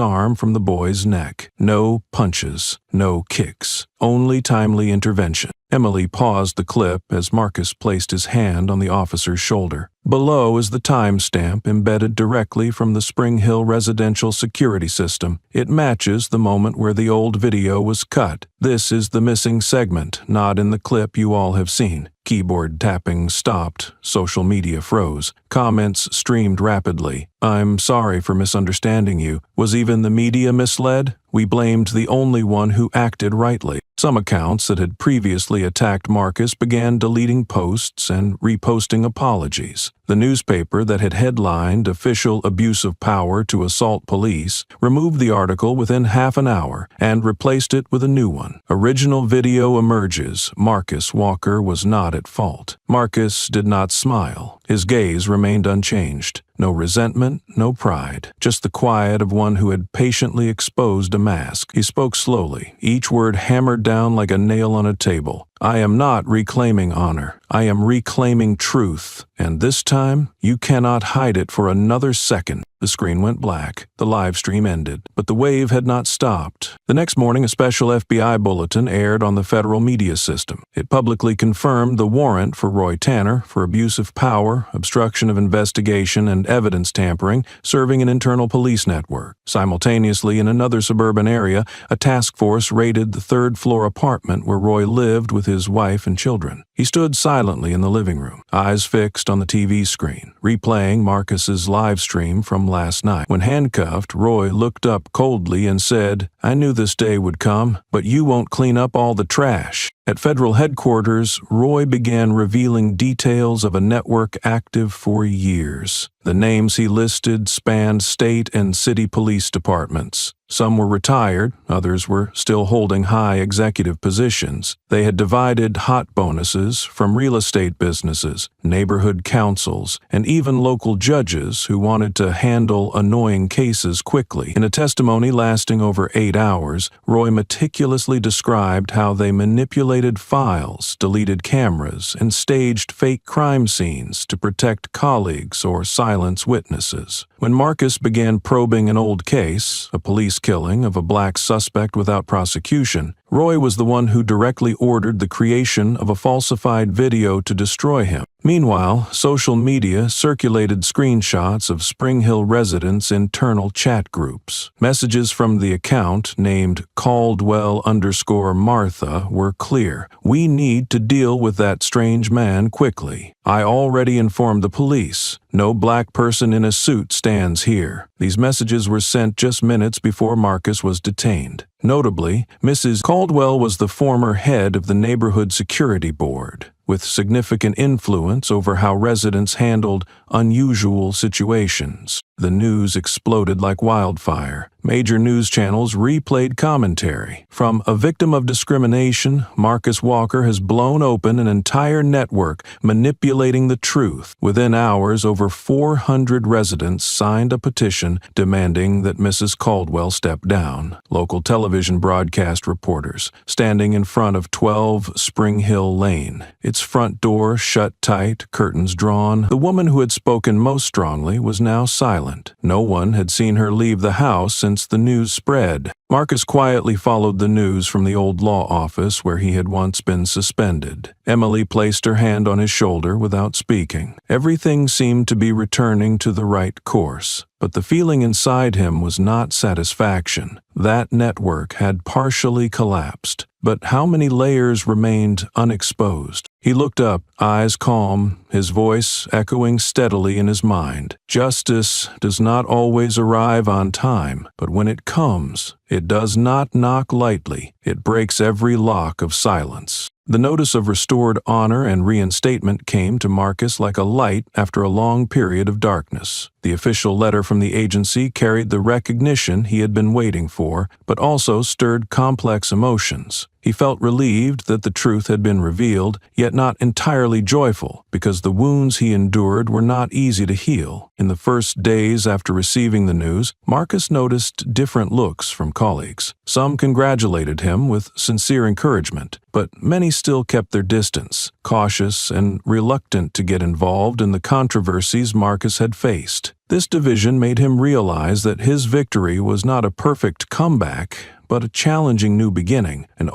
arm from the boy's neck. No punches, no kicks, only timely intervention. Emily paused the clip as Marcus placed his hand on the officer's shoulder. Below is the timestamp embedded directly from the Spring Hill residential security system. It matches the moment where the old video was cut. This is the missing segment, not in the clip you all have seen. Keyboard tapping stopped. Social media froze. Comments streamed rapidly. "I'm sorry for misunderstanding you. Was even the media misled? We blamed the only one who acted rightly." Some accounts that had previously attacked Marcus began deleting posts and reposting apologies. The newspaper that had headlined "Official Abuse of Power to Assault Police" removed the article within half an hour and replaced it with a new one. Original video emerges. Marcus Walker was not at fault. Marcus did not smile. His gaze remained unchanged. No resentment, no pride, just the quiet of one who had patiently exposed a mask. He spoke slowly, each word hammered down like a nail on a table. "I am not reclaiming honor. I am reclaiming truth. And this time, you cannot hide it for another second." The screen went black. The live stream ended. But the wave had not stopped. The next morning, a special FBI bulletin aired on the federal media system. It publicly confirmed the warrant for Roy Tanner for abuse of power, obstruction of investigation, and evidence tampering, serving an internal police network. Simultaneously, in another suburban area, a task force raided the third-floor apartment where Roy lived with his wife and children. He stood silently in the living room, eyes fixed on the TV screen, replaying Marcus's live stream from last night. When handcuffed, Roy looked up coldly and said, "I knew this day would come, but you won't clean up all the trash." At federal headquarters, Roy began revealing details of a network active for years. The names he listed spanned state and city police departments. Some were retired, others were still holding high executive positions. They had divided hot bonuses from real estate businesses, neighborhood councils, and even local judges who wanted to handle annoying cases quickly. In a testimony lasting over 8 hours, Roy meticulously described how they manipulated files, deleted cameras, and staged fake crime scenes to protect colleagues or silence witnesses. When Marcus began probing an old case, a police killing of a black suspect without prosecution, Roy was the one who directly ordered the creation of a falsified video to destroy him. Meanwhile, social media circulated screenshots of Spring Hill residents' internal chat groups. Messages from the account named Caldwell_Martha were clear. "We need to deal with that strange man quickly. I already informed the police. No black person in a suit stands here." These messages were sent just minutes before Marcus was detained. Notably, Mrs. Caldwell was the former head of the Neighborhood Security Board, with significant influence over how residents handled unusual situations. The news exploded like wildfire. Major news channels replayed commentary. From "A victim of discrimination, Marcus Walker has blown open an entire network manipulating the truth." Within hours, over 400 residents signed a petition demanding that Mrs. Caldwell step down. Local television broadcast reporters standing in front of 12 Spring Hill Lane, its front door shut tight, curtains drawn. The woman who had spoken most strongly was now silent. No one had seen her leave the house since the news spread. Marcus quietly followed the news from the old law office where he had once been suspended. Emily placed her hand on his shoulder without speaking. Everything seemed to be returning to the right course, but the feeling inside him was not satisfaction. That network had partially collapsed, but how many layers remained unexposed? He looked up, eyes calm, his voice echoing steadily in his mind. "Justice does not always arrive on time, but when it comes, it does not knock lightly. It breaks every lock of silence." The notice of restored honor and reinstatement came to Marcus like a light after a long period of darkness. The official letter from the agency carried the recognition he had been waiting for, but also stirred complex emotions. He felt relieved that the truth had been revealed, yet not entirely joyful, because the wounds he endured were not easy to heal. In the first days after receiving the news, Marcus noticed different looks from colleagues. Some congratulated him with sincere encouragement, but many still kept their distance, cautious and reluctant to get involved in the controversies Marcus had faced. This division made him realize that his victory was not a perfect comeback, but a challenging new beginning, and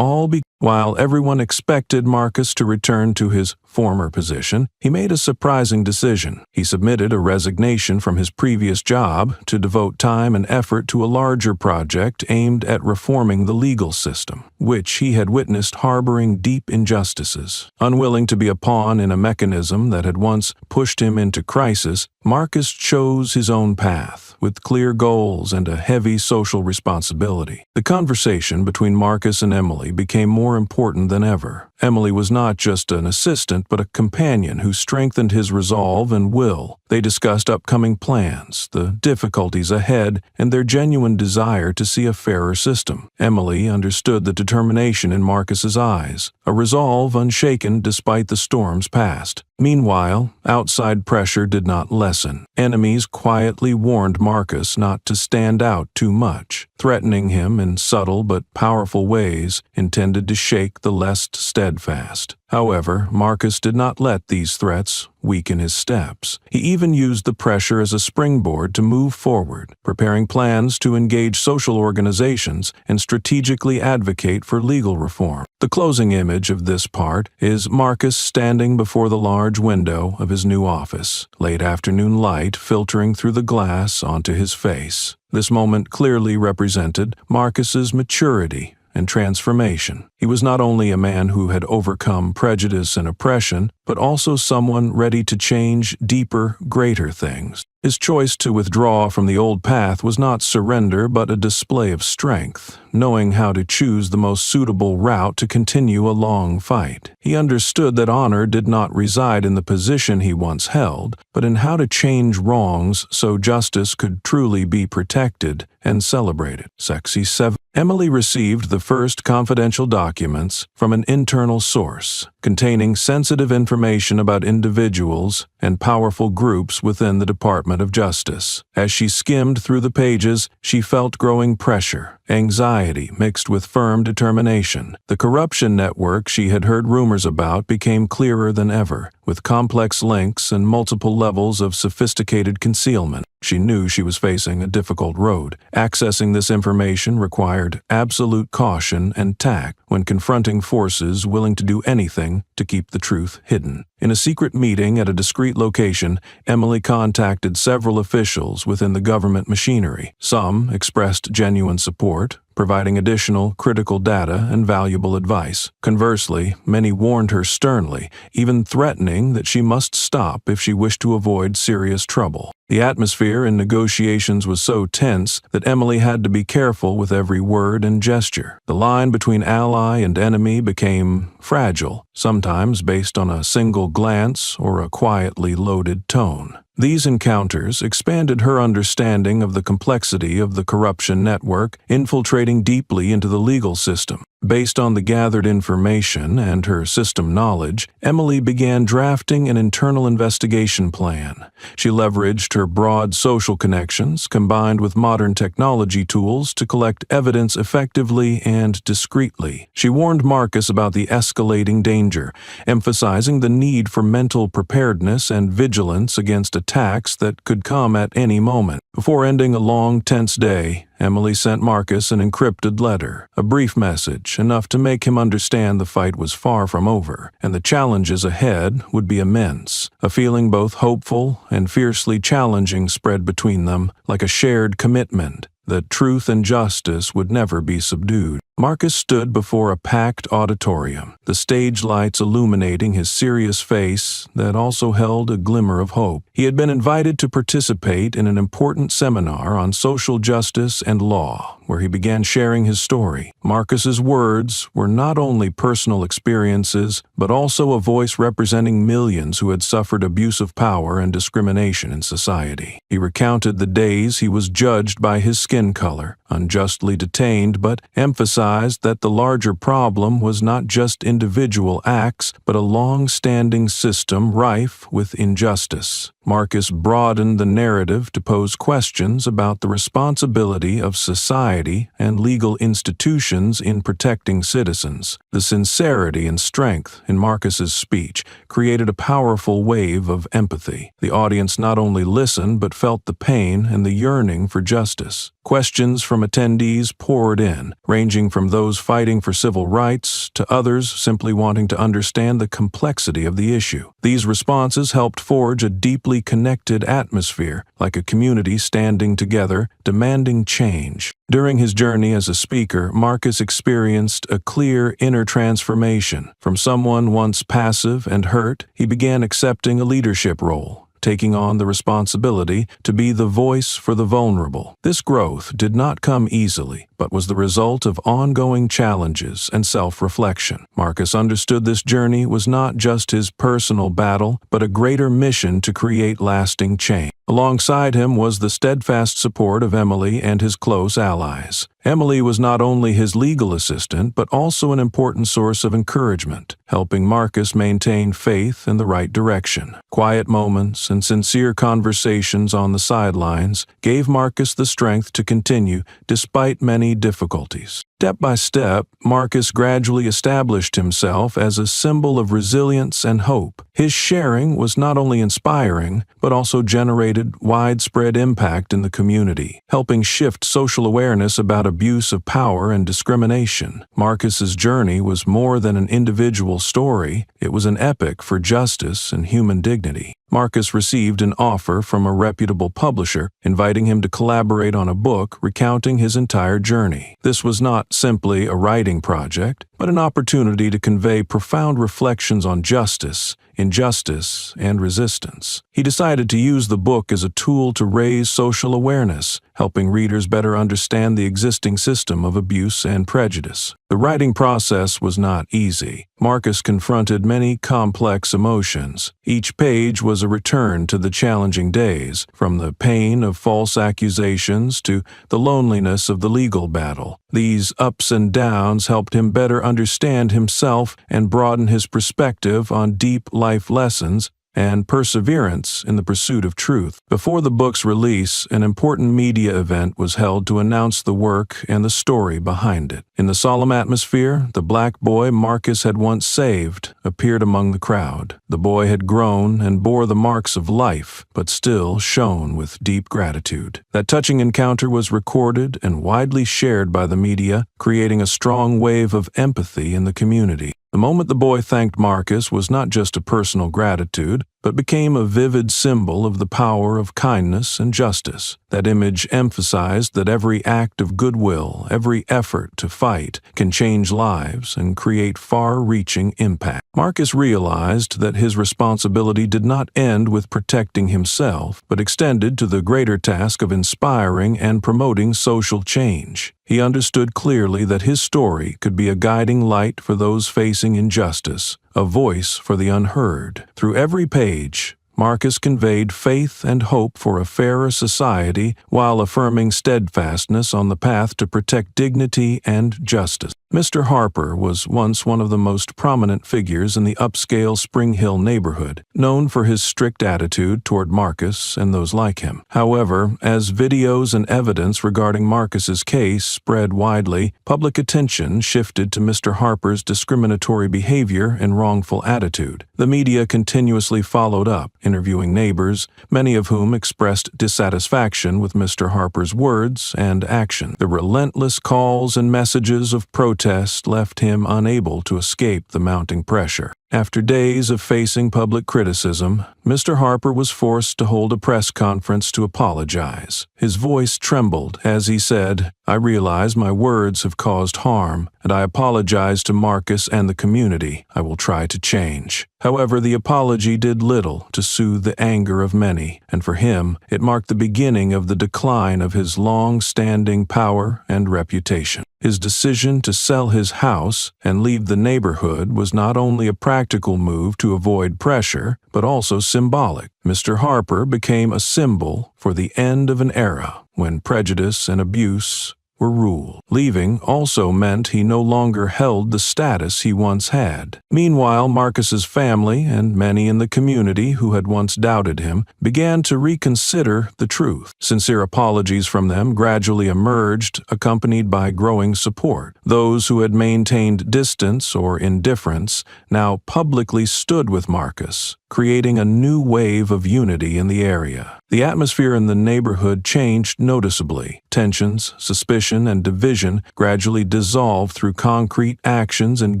while everyone expected Marcus to return to his former position, he made a surprising decision. He submitted a resignation from his previous job to devote time and effort to a larger project aimed at reforming the legal system, which he had witnessed harboring deep injustices. Unwilling to be a pawn in a mechanism that had once pushed him into crisis, Marcus chose his own path, with clear goals and a heavy social responsibility. The conversation between Marcus and Emily became more important than ever. Emily was not just an assistant, but a companion who strengthened his resolve and will. They discussed upcoming plans, the difficulties ahead, and their genuine desire to see a fairer system. Emily understood the determination in Marcus's eyes, a resolve unshaken despite the storms past. Meanwhile, outside pressure did not lessen. Enemies quietly warned Marcus not to stand out too much, threatening him in subtle but powerful ways intended to shake the less steadfast. However, Marcus did not let these threats weaken his steps. He even used the pressure as a springboard to move forward, preparing plans to engage social organizations and strategically advocate for legal reform. The closing image of this part is Marcus standing before the large window of his new office, late afternoon light filtering through the glass onto his face. This moment clearly represented Marcus's maturity, and transformation. He was not only a man who had overcome prejudice and oppression, but also someone ready to change deeper, greater things. His choice to withdraw from the old path was not surrender but a display of strength, knowing how to choose the most suitable route to continue a long fight. He understood that honor did not reside in the position he once held, but in how to change wrongs so justice could truly be protected and celebrated. Sexy 7. Emily received the first confidential documents from an internal source, containing sensitive information about individuals and powerful groups within the Department of Justice. As she skimmed through the pages, she felt growing pressure, anxiety mixed with firm determination. The corruption network she had heard rumors about became clearer than ever, with complex links and multiple levels of sophisticated concealment. She knew she was facing a difficult road. Accessing this information required absolute caution and tact when confronting forces willing to do anything to keep the truth hidden. In a secret meeting at a discreet location, Emily contacted several officials within the government machinery. Some expressed genuine support, providing additional critical data and valuable advice. Conversely, many warned her sternly, even threatening that she must stop if she wished to avoid serious trouble. The atmosphere in negotiations was so tense that Emily had to be careful with every word and gesture. The line between ally and enemy became fragile, sometimes based on a single glance or a quietly loaded tone. These encounters expanded her understanding of the complexity of the corruption network infiltrating deeply into the legal system. Based on the gathered information and her system knowledge, Emily began drafting an internal investigation plan. She leveraged her broad social connections combined with modern technology tools to collect evidence effectively and discreetly. She warned Marcus about the escalating danger, emphasizing the need for mental preparedness and vigilance against attacks that could come at any moment. Before ending a long, tense day, Emily sent Marcus an encrypted letter, a brief message, enough to make him understand the fight was far from over, and the challenges ahead would be immense. A feeling both hopeful and fiercely challenging spread between them, like a shared commitment that truth and justice would never be subdued. Marcus stood before a packed auditorium, the stage lights illuminating his serious face that also held a glimmer of hope. He had been invited to participate in an important seminar on social justice and law, where he began sharing his story. Marcus's words were not only personal experiences, but also a voice representing millions who had suffered abuse of power and discrimination in society. He recounted the days he was judged by his skin color, unjustly detained, but emphasized that the larger problem was not just individual acts, but a long-standing system rife with injustice. Marcus broadened the narrative to pose questions about the responsibility of society and legal institutions in protecting citizens. The sincerity and strength in Marcus's speech created a powerful wave of empathy. The audience not only listened but felt the pain and the yearning for justice. Questions from attendees poured in, ranging from those fighting for civil rights to others simply wanting to understand the complexity of the issue. These responses helped forge a deeply connected atmosphere, like a community standing together, demanding change. During his journey as a speaker, Marcus experienced a clear inner transformation. From someone once passive and hurt, he began accepting a leadership role, taking on the responsibility to be the voice for the vulnerable. This growth did not come easily, but was the result of ongoing challenges and self-reflection. Marcus understood this journey was not just his personal battle, but a greater mission to create lasting change. Alongside him was the steadfast support of Emily and his close allies. Emily was not only his legal assistant, but also an important source of encouragement, helping Marcus maintain faith in the right direction. Quiet moments and sincere conversations on the sidelines gave Marcus the strength to continue despite many difficulties. Step by step, Marcus gradually established himself as a symbol of resilience and hope. His sharing was not only inspiring, but also generated widespread impact in the community, helping shift social awareness about abuse of power and discrimination. Marcus's journey was more than an individual story, it was an epic for justice and human dignity. Marcus received an offer from a reputable publisher, inviting him to collaborate on a book recounting his entire journey. This was not not simply a writing project, but an opportunity to convey profound reflections on justice, injustice, and resistance. He decided to use the book as a tool to raise social awareness, helping readers better understand the existing system of abuse and prejudice. The writing process was not easy. Marcus confronted many complex emotions. Each page was a return to the challenging days, from the pain of false accusations to the loneliness of the legal battle. These ups and downs helped him better understand himself and broaden his perspective on deep life lessons and perseverance in the pursuit of truth. Before the book's release, an important media event was held to announce the work and the story behind it. In the solemn atmosphere, the black boy Marcus had once saved appeared among the crowd. The boy had grown and bore the marks of life, but still shone with deep gratitude. That touching encounter was recorded and widely shared by the media, creating a strong wave of empathy in the community. The moment the boy thanked Marcus was not just a personal gratitude, but became a vivid symbol of the power of kindness and justice. That image emphasized that every act of goodwill, every effort to fight, can change lives and create far-reaching impact. Marcus realized that his responsibility did not end with protecting himself, but extended to the greater task of inspiring and promoting social change. He understood clearly that his story could be a guiding light for those facing injustice, a voice for the unheard. Through every page, Marcus conveyed faith and hope for a fairer society while affirming steadfastness on the path to protect dignity and justice. Mr. Harper was once one of the most prominent figures in the upscale Spring Hill neighborhood, known for his strict attitude toward Marcus and those like him. However, as videos and evidence regarding Marcus's case spread widely, public attention shifted to Mr. Harper's discriminatory behavior and wrongful attitude. The media continuously followed up, interviewing neighbors, many of whom expressed dissatisfaction with Mr. Harper's words and action. The relentless calls and messages of protest left him unable to escape the mounting pressure. After days of facing public criticism, Mr. Harper was forced to hold a press conference to apologize. His voice trembled as he said, "I realize my words have caused harm, and I apologize to Marcus and the community. I will try to change." However, the apology did little to soothe the anger of many, and for him, it marked the beginning of the decline of his long-standing power and reputation. His decision to sell his house and leave the neighborhood was not only a practical move to avoid pressure, but also symbolic. Mr. Harper became a symbol for the end of an era when prejudice and abuse were ruled. Leaving also meant he no longer held the status he once had. Meanwhile, Marcus's family and many in the community who had once doubted him began to reconsider the truth. Sincere apologies from them gradually emerged, accompanied by growing support. Those who had maintained distance or indifference now publicly stood with Marcus, creating a new wave of unity in the area. The atmosphere in the neighborhood changed noticeably. Tensions, suspicion, and division gradually dissolved through concrete actions and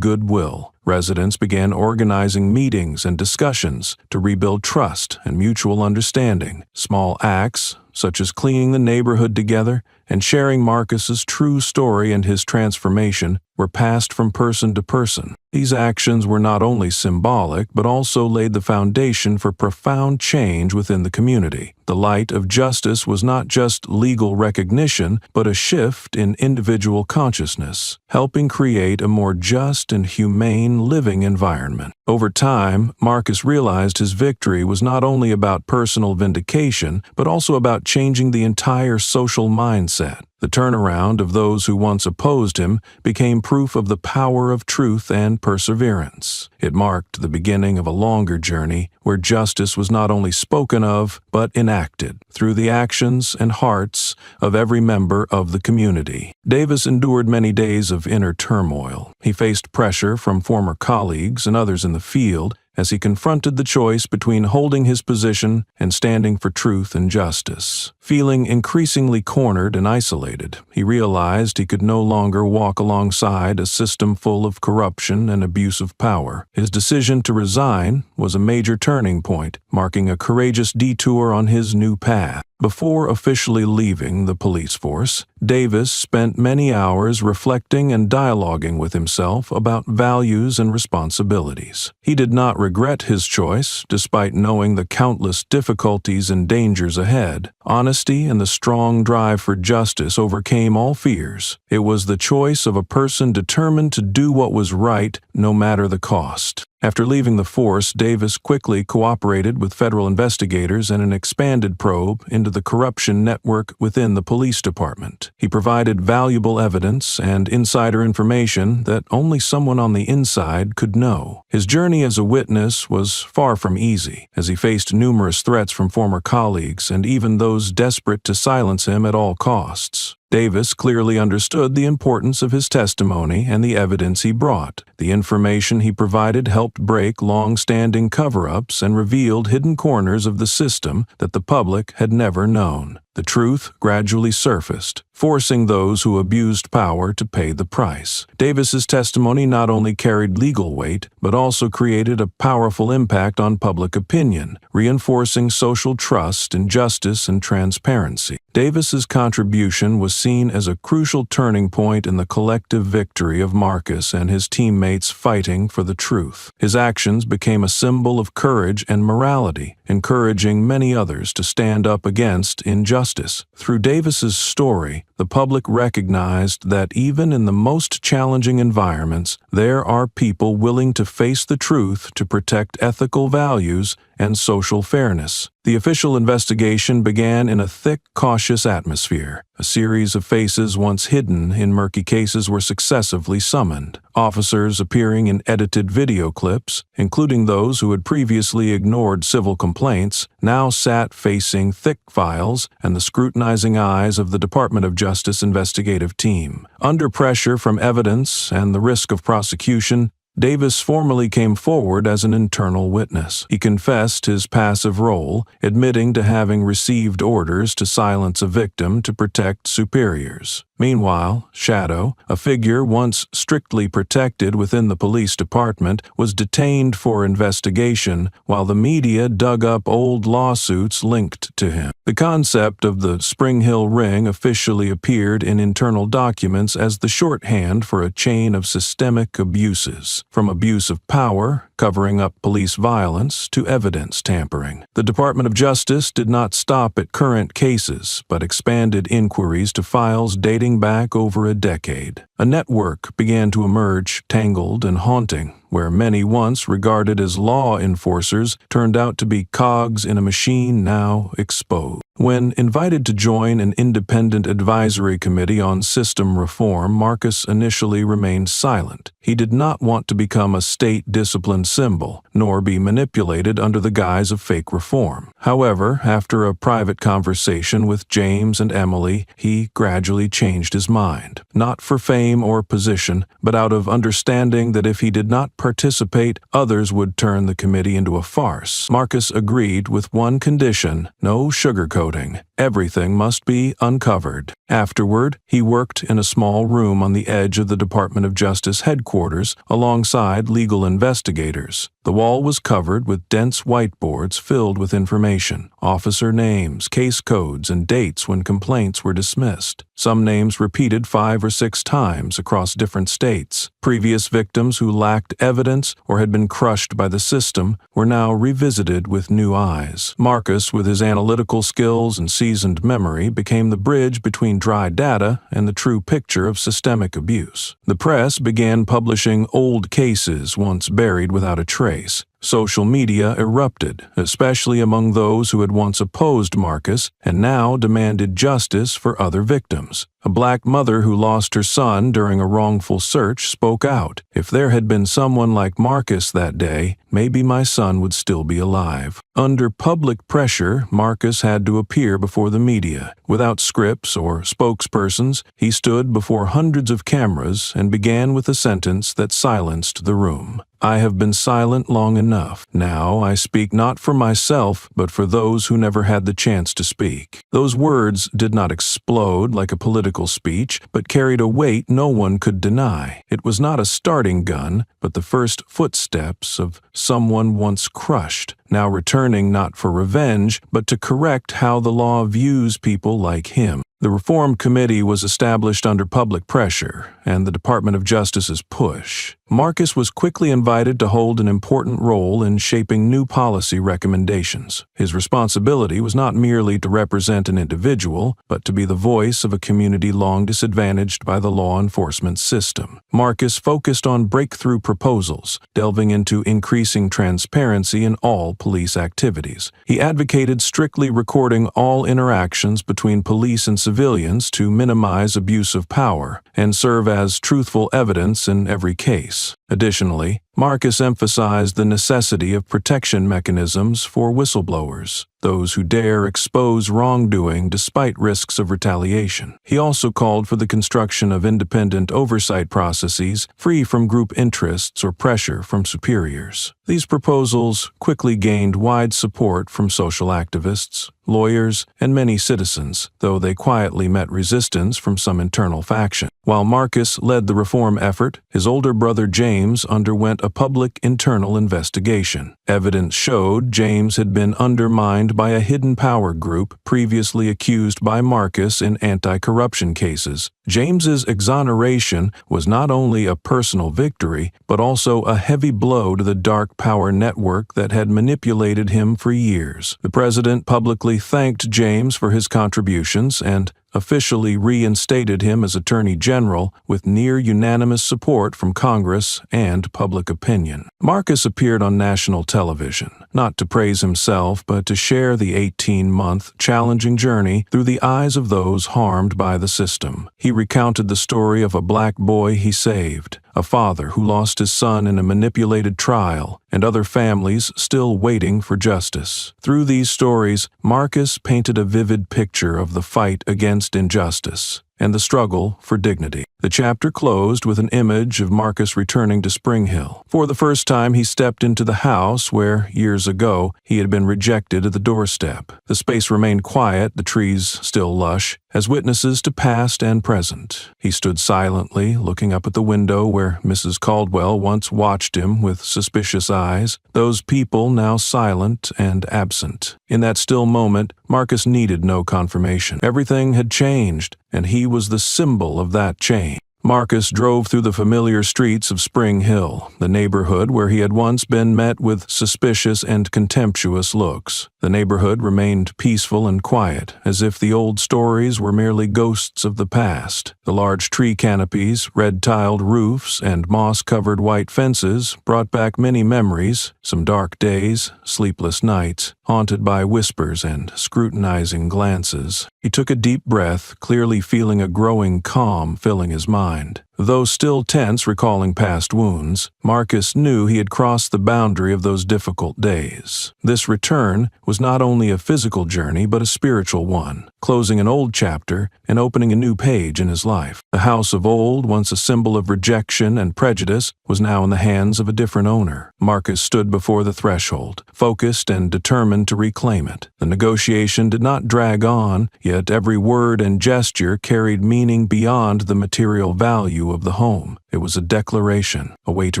goodwill. Residents began organizing meetings and discussions to rebuild trust and mutual understanding. Small acts, such as cleaning the neighborhood together and sharing Marcus's true story and his transformation, were passed from person to person. These actions were not only symbolic, but also laid the foundation for profound change within the community. The light of justice was not just legal recognition, but a shift in individual consciousness, helping create a more just and humane living environment. Over time, Marcus realized his victory was not only about personal vindication, but also about changing the entire social mindset. The turnaround of those who once opposed him became proof of the power of truth and perseverance. It marked the beginning of a longer journey where justice was not only spoken of, but enacted through the actions and hearts of every member of the community. Davis endured many days of inner turmoil. He faced pressure from former colleagues and others in the field as he confronted the choice between holding his position and standing for truth and justice. Feeling increasingly cornered and isolated, he realized he could no longer walk alongside a system full of corruption and abuse of power. His decision to resign was a major turning point, marking a courageous detour on his new path. Before officially leaving the police force, Davis spent many hours reflecting and dialoguing with himself about values and responsibilities. He did not regret his choice, despite knowing the countless difficulties and dangers ahead. Honesty and the strong drive for justice overcame all fears. It was the choice of a person determined to do what was right, no matter the cost. After leaving the force, Davis quickly cooperated with federal investigators in an expanded probe into the corruption network within the police department. He provided valuable evidence and insider information that only someone on the inside could know. His journey as a witness was far from easy, as he faced numerous threats from former colleagues and even those desperate to silence him at all costs. Davis clearly understood the importance of his testimony and the evidence he brought. The information he provided helped break long-standing cover-ups and revealed hidden corners of the system that the public had never known. The truth gradually surfaced, forcing those who abused power to pay the price. Davis's testimony not only carried legal weight, but also created a powerful impact on public opinion, reinforcing social trust in justice and transparency. Davis's contribution was seen as a crucial turning point in the collective victory of Marcus and his teammates fighting for the truth. His actions became a symbol of courage and morality, encouraging many others to stand up against injustice. Through Davis's story, the public recognized that even in the most challenging environments, there are people willing to face the truth to protect ethical values and social fairness. The official investigation began in a thick, cautious atmosphere. A series of faces once hidden in murky cases were successively summoned. Officers appearing in edited video clips, including those who had previously ignored civil complaints, now sat facing thick files and the scrutinizing eyes of the Department of Justice investigative team. Under pressure from evidence and the risk of prosecution, Davis formally came forward as an internal witness. He confessed his passive role, admitting to having received orders to silence a victim to protect superiors. Meanwhile, Shadow, a figure once strictly protected within the police department, was detained for investigation while the media dug up old lawsuits linked to him. The concept of the Spring Hill Ring officially appeared in internal documents as the shorthand for a chain of systemic abuses, from abuse of power, covering up police violence, to evidence tampering. The Department of Justice did not stop at current cases, but expanded inquiries to files dating back over a decade. A network began to emerge, tangled and haunting, where many once regarded as law enforcers turned out to be cogs in a machine now exposed. When invited to join an independent advisory committee on system reform, Marcus initially remained silent. He did not want to become a state-disciplined symbol, nor be manipulated under the guise of fake reform. However, after a private conversation with James and Emily, he gradually changed his mind. Not for fame or position, but out of understanding that if he did not participate, others would turn the committee into a farce. Marcus agreed with one condition: no sugarcoating. Everything must be uncovered. Afterward, he worked in a small room on the edge of the Department of Justice headquarters alongside legal investigators. The wall was covered with dense whiteboards filled with information, officer names, case codes, and dates when complaints were dismissed. Some names repeated 5 or 6 times across different states. Previous victims who lacked evidence or had been crushed by the system were now revisited with new eyes. Marcus, with his analytical skills and seasoned memory, became the bridge between dry data and the true picture of systemic abuse. The press began publishing old cases once buried without a trace. Social media erupted, especially among those who had once opposed Marcus and now demanded justice for other victims. A black mother who lost her son during a wrongful search spoke out. If there had been someone like Marcus that day, maybe my son would still be alive. Under public pressure, Marcus had to appear before the media. Without scripts or spokespersons, he stood before hundreds of cameras and began with a sentence that silenced the room. I have been silent long enough. Now I speak not for myself, but for those who never had the chance to speak. Those words did not explode like a political speech, but carried a weight no one could deny. It was not a starting gun, but the first footsteps of someone once crushed, now returning not for revenge, but to correct how the law views people like him. The Reform Committee was established under public pressure and the Department of Justice's push. Marcus was quickly invited to hold an important role in shaping new policy recommendations. His responsibility was not merely to represent an individual, but to be the voice of a community long disadvantaged by the law enforcement system. Marcus focused on breakthrough proposals, delving into increasing transparency in all police activities. He advocated strictly recording all interactions between police and civilians to minimize abuse of power and serve as truthful evidence in every case. Additionally, Marcus emphasized the necessity of protection mechanisms for whistleblowers, those who dare expose wrongdoing despite risks of retaliation. He also called for the construction of independent oversight processes free from group interests or pressure from superiors. These proposals quickly gained wide support from social activists, lawyers, and many citizens, though they quietly met resistance from some internal faction. While Marcus led the reform effort, his older brother James underwent a public internal investigation. Evidence showed James had been undermined by a hidden power group previously accused by Marcus in anti-corruption cases. James's exoneration was not only a personal victory, but also a heavy blow to the dark power network that had manipulated him for years. The president publicly thanked James for his contributions and officially reinstated him as Attorney General with near-unanimous support from Congress and public opinion. Marcus appeared on national television, not to praise himself, but to share the 18-month challenging journey through the eyes of those harmed by the system. He recounted the story of a black boy he saved, a father who lost his son in a manipulated trial, and other families still waiting for justice. Through these stories, Marcus painted a vivid picture of the fight against injustice and the struggle for dignity. The chapter closed with an image of Marcus returning to Spring Hill. For the first time, he stepped into the house where, years ago, he had been rejected at the doorstep. The space remained quiet, the trees still lush, as witnesses to past and present. He stood silently, looking up at the window where Mrs. Caldwell once watched him with suspicious eyes, those people now silent and absent. In that still moment, Marcus needed no confirmation. Everything had changed, and he was the symbol of that change. Marcus drove through the familiar streets of Spring Hill, the neighborhood where he had once been met with suspicious and contemptuous looks. The neighborhood remained peaceful and quiet, as if the old stories were merely ghosts of the past. The large tree canopies, red-tiled roofs, and moss-covered white fences brought back many memories, some dark days, sleepless nights, haunted by whispers and scrutinizing glances. He took a deep breath, clearly feeling a growing calm filling his mind. Though still tense, recalling past wounds, Marcus knew he had crossed the boundary of those difficult days. This return was not only a physical journey, but a spiritual one, closing an old chapter and opening a new page in his life. The house of old, once a symbol of rejection and prejudice, was now in the hands of a different owner. Marcus stood before the threshold, focused and determined to reclaim it. The negotiation did not drag on, yet every word and gesture carried meaning beyond the material value of the home. It was a declaration, a way to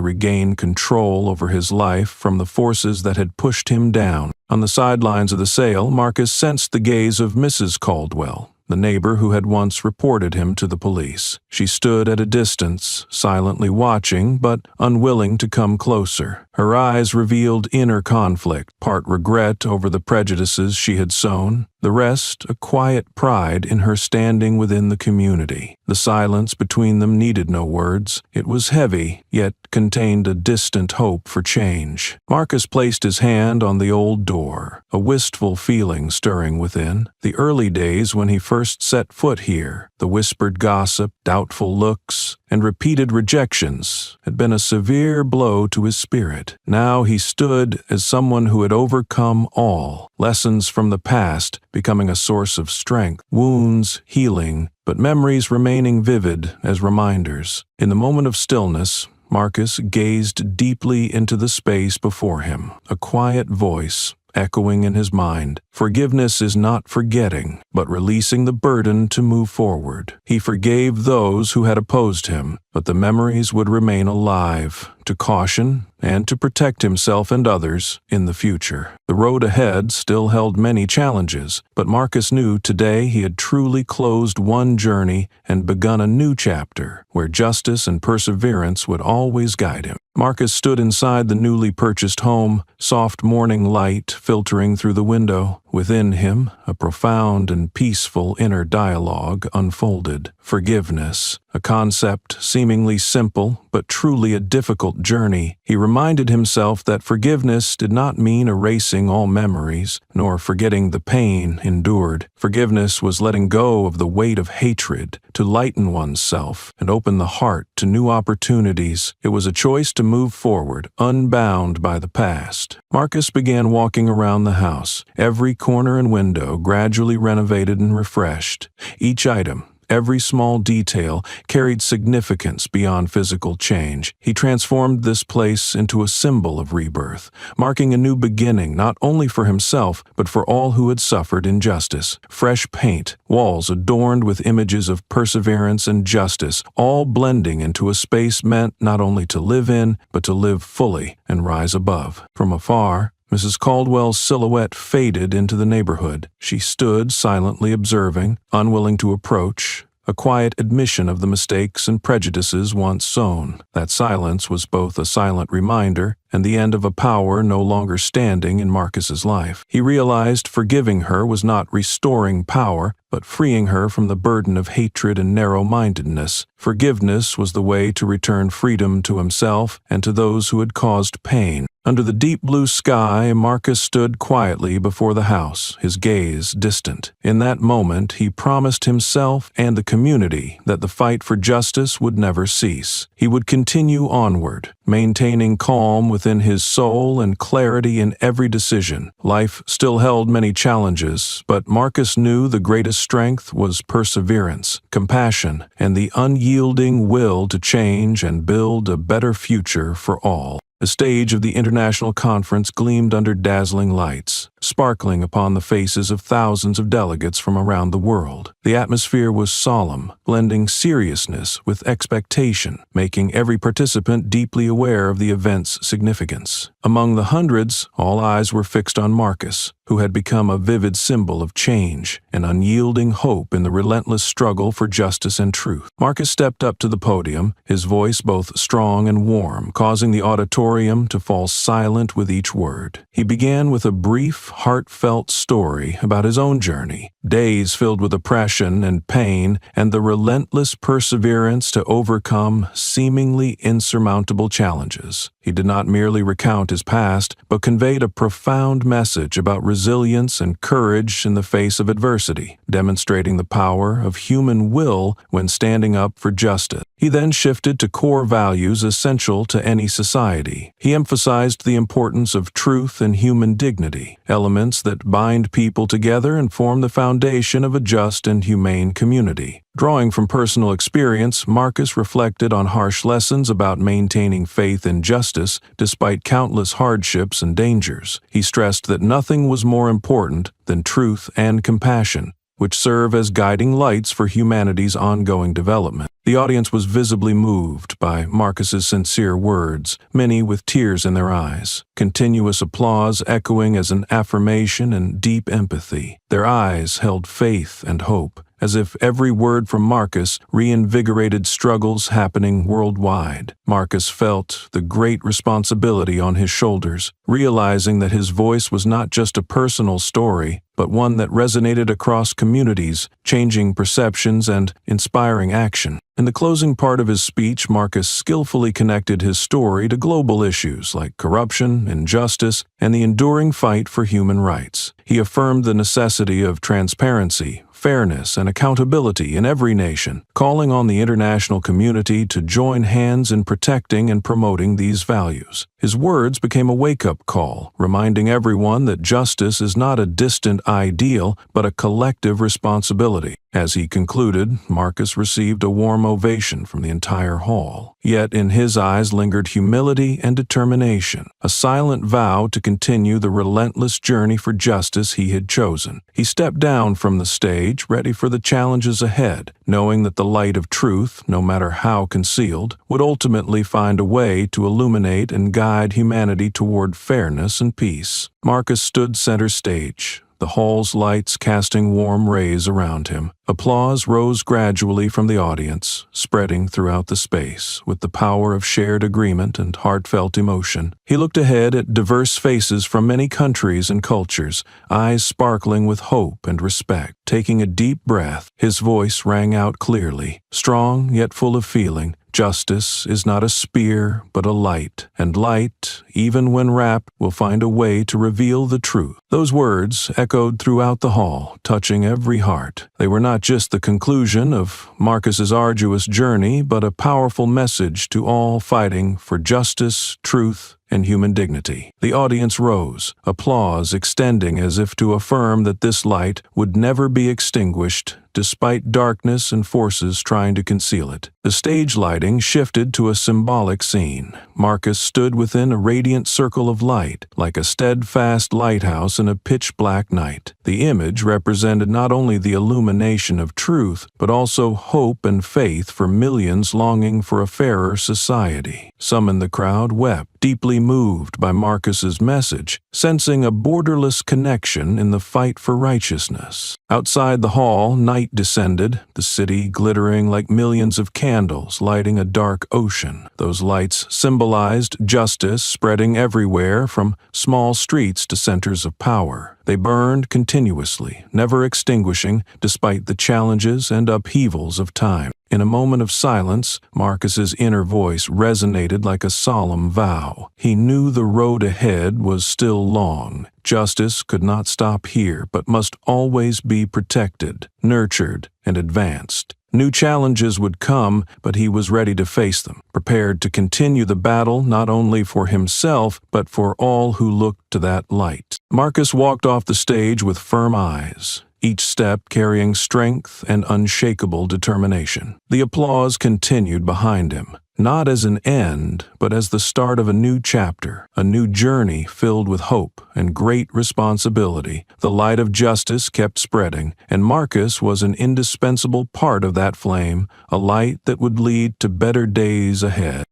regain control over his life from the forces that had pushed him down. On the sidelines of the sale, Marcus sensed the gaze of Mrs. Caldwell, the neighbor who had once reported him to the police. She stood at a distance, silently watching, but unwilling to come closer. Her eyes revealed inner conflict, part regret over the prejudices she had sown, the rest a quiet pride in her standing within the community. The silence between them needed no words. It was heavy, yet contained a distant hope for change. Marcus placed his hand on the old door, a wistful feeling stirring within. The early days when he first set foot here, the whispered gossip, doubtful looks, and repeated rejections had been a severe blow to his spirit. Now he stood as someone who had overcome all, lessons from the past becoming a source of strength, wounds healing, but memories remaining vivid as reminders. In the moment of stillness, Marcus gazed deeply into the space before him, a quiet voice echoing in his mind. Forgiveness is not forgetting, but releasing the burden to move forward. He forgave those who had opposed him, but the memories would remain alive, to caution and to protect himself and others in the future. The road ahead still held many challenges, but Marcus knew today he had truly closed one journey and begun a new chapter where justice and perseverance would always guide him. Marcus stood inside the newly purchased home, soft morning light filtering through the window. Within him, a profound and peaceful inner dialogue unfolded. Forgiveness, a concept seemingly simple but truly a difficult journey. He reminded himself that forgiveness did not mean erasing all memories, nor forgetting the pain endured. Forgiveness was letting go of the weight of hatred, to lighten oneself and open the heart to new opportunities. It was a choice to move forward, unbound by the past. Marcus began walking around the house, every corner and window gradually renovated and refreshed. Each item, every small detail, carried significance beyond physical change. He transformed this place into a symbol of rebirth, marking a new beginning not only for himself, but for all who had suffered injustice. Fresh paint, walls adorned with images of perseverance and justice, all blending into a space meant not only to live in, but to live fully and rise above. From afar, Mrs. Caldwell's silhouette faded into the neighborhood. She stood silently observing, unwilling to approach, a quiet admission of the mistakes and prejudices once sown. That silence was both a silent reminder and the end of a power no longer standing in Marcus's life. He realized forgiving her was not restoring power, but freeing her from the burden of hatred and narrow-mindedness. Forgiveness was the way to return freedom to himself and to those who had caused pain. Under the deep blue sky, Marcus stood quietly before the house, his gaze distant. In that moment, he promised himself and the community that the fight for justice would never cease. He would continue onward, maintaining calm within his soul and clarity in every decision. Life still held many challenges, but Marcus knew the greatest strength was perseverance, compassion, and the unyielding will to change and build a better future for all. The stage of the international conference gleamed under dazzling lights, sparkling upon the faces of thousands of delegates from around the world. The atmosphere was solemn, blending seriousness with expectation, making every participant deeply aware of the event's significance. Among the hundreds, all eyes were fixed on Marcus, who had become a vivid symbol of change and unyielding hope in the relentless struggle for justice and truth. Marcus stepped up to the podium, his voice both strong and warm, causing the auditorium to fall silent with each word. He began with a brief, heartfelt story about his own journey, days filled with oppression and pain, and the relentless perseverance to overcome seemingly insurmountable challenges. He did not merely recount his past, but conveyed a profound message about resilience and courage in the face of adversity, demonstrating the power of human will when standing up for justice. He then shifted to core values essential to any society. He emphasized the importance of truth and human dignity, elements that bind people together and form the foundation of a just and humane community. Drawing from personal experience, Marcus reflected on harsh lessons about maintaining faith in justice despite countless hardships and dangers. He stressed that nothing was more important than truth and compassion, which serve as guiding lights for humanity's ongoing development. The audience was visibly moved by Marcus's sincere words, many with tears in their eyes, continuous applause echoing as an affirmation and deep empathy. Their eyes held faith and hope, as if every word from Marcus reinvigorated struggles happening worldwide. Marcus felt the great responsibility on his shoulders, realizing that his voice was not just a personal story, but one that resonated across communities, changing perceptions and inspiring action. In the closing part of his speech, Marcus skillfully connected his story to global issues like corruption, injustice, and the enduring fight for human rights. He affirmed the necessity of transparency, fairness, and accountability in every nation, calling on the international community to join hands in protecting and promoting these values. His words became a wake-up call, reminding everyone that justice is not a distant ideal, but a collective responsibility. As he concluded, Marcus received a warm ovation from the entire hall. Yet in his eyes lingered humility and determination, a silent vow to continue the relentless journey for justice he had chosen. He stepped down from the stage, ready for the challenges ahead, knowing that the light of truth, no matter how concealed, would ultimately find a way to illuminate and guide humanity toward fairness and peace. Marcus stood center stage, the hall's lights casting warm rays around him. Applause rose gradually from the audience, spreading throughout the space with the power of shared agreement and heartfelt emotion. He looked ahead at diverse faces from many countries and cultures, eyes sparkling with hope and respect. Taking a deep breath, his voice rang out clearly, strong yet full of feeling. Justice is not a spear, but a light, and light, even when wrapped, will find a way to reveal the truth. Those words echoed throughout the hall, touching every heart. They were not just the conclusion of Marcus's arduous journey, but a powerful message to all fighting for justice, truth, and human dignity. The audience rose, applause extending as if to affirm that this light would never be extinguished, despite darkness and forces trying to conceal it. The stage lighting shifted to a symbolic scene. Marcus stood within a radiant circle of light, like a steadfast lighthouse in a pitch-black night. The image represented not only the illumination of truth, but also hope and faith for millions longing for a fairer society. Some in the crowd wept, deeply moved by Marcus's message, sensing a borderless connection in the fight for righteousness. Outside the hall, night descended, the city glittering like millions of candles lighting a dark ocean. Those lights symbolized justice spreading everywhere from small streets to centers of power. They burned continuously, never extinguishing despite the challenges and upheavals of time. In a moment of silence, Marcus's inner voice resonated like a solemn vow. He knew the road ahead was still long. Justice could not stop here, but must always be protected, nurtured, and advanced. New challenges would come, but he was ready to face them, prepared to continue the battle not only for himself, but for all who looked to that light. Marcus walked off the stage with firm eyes, each step carrying strength and unshakable determination. The applause continued behind him, not as an end, but as the start of a new chapter, a new journey filled with hope and great responsibility. The light of justice kept spreading, and Marcus was an indispensable part of that flame, a light that would lead to better days ahead.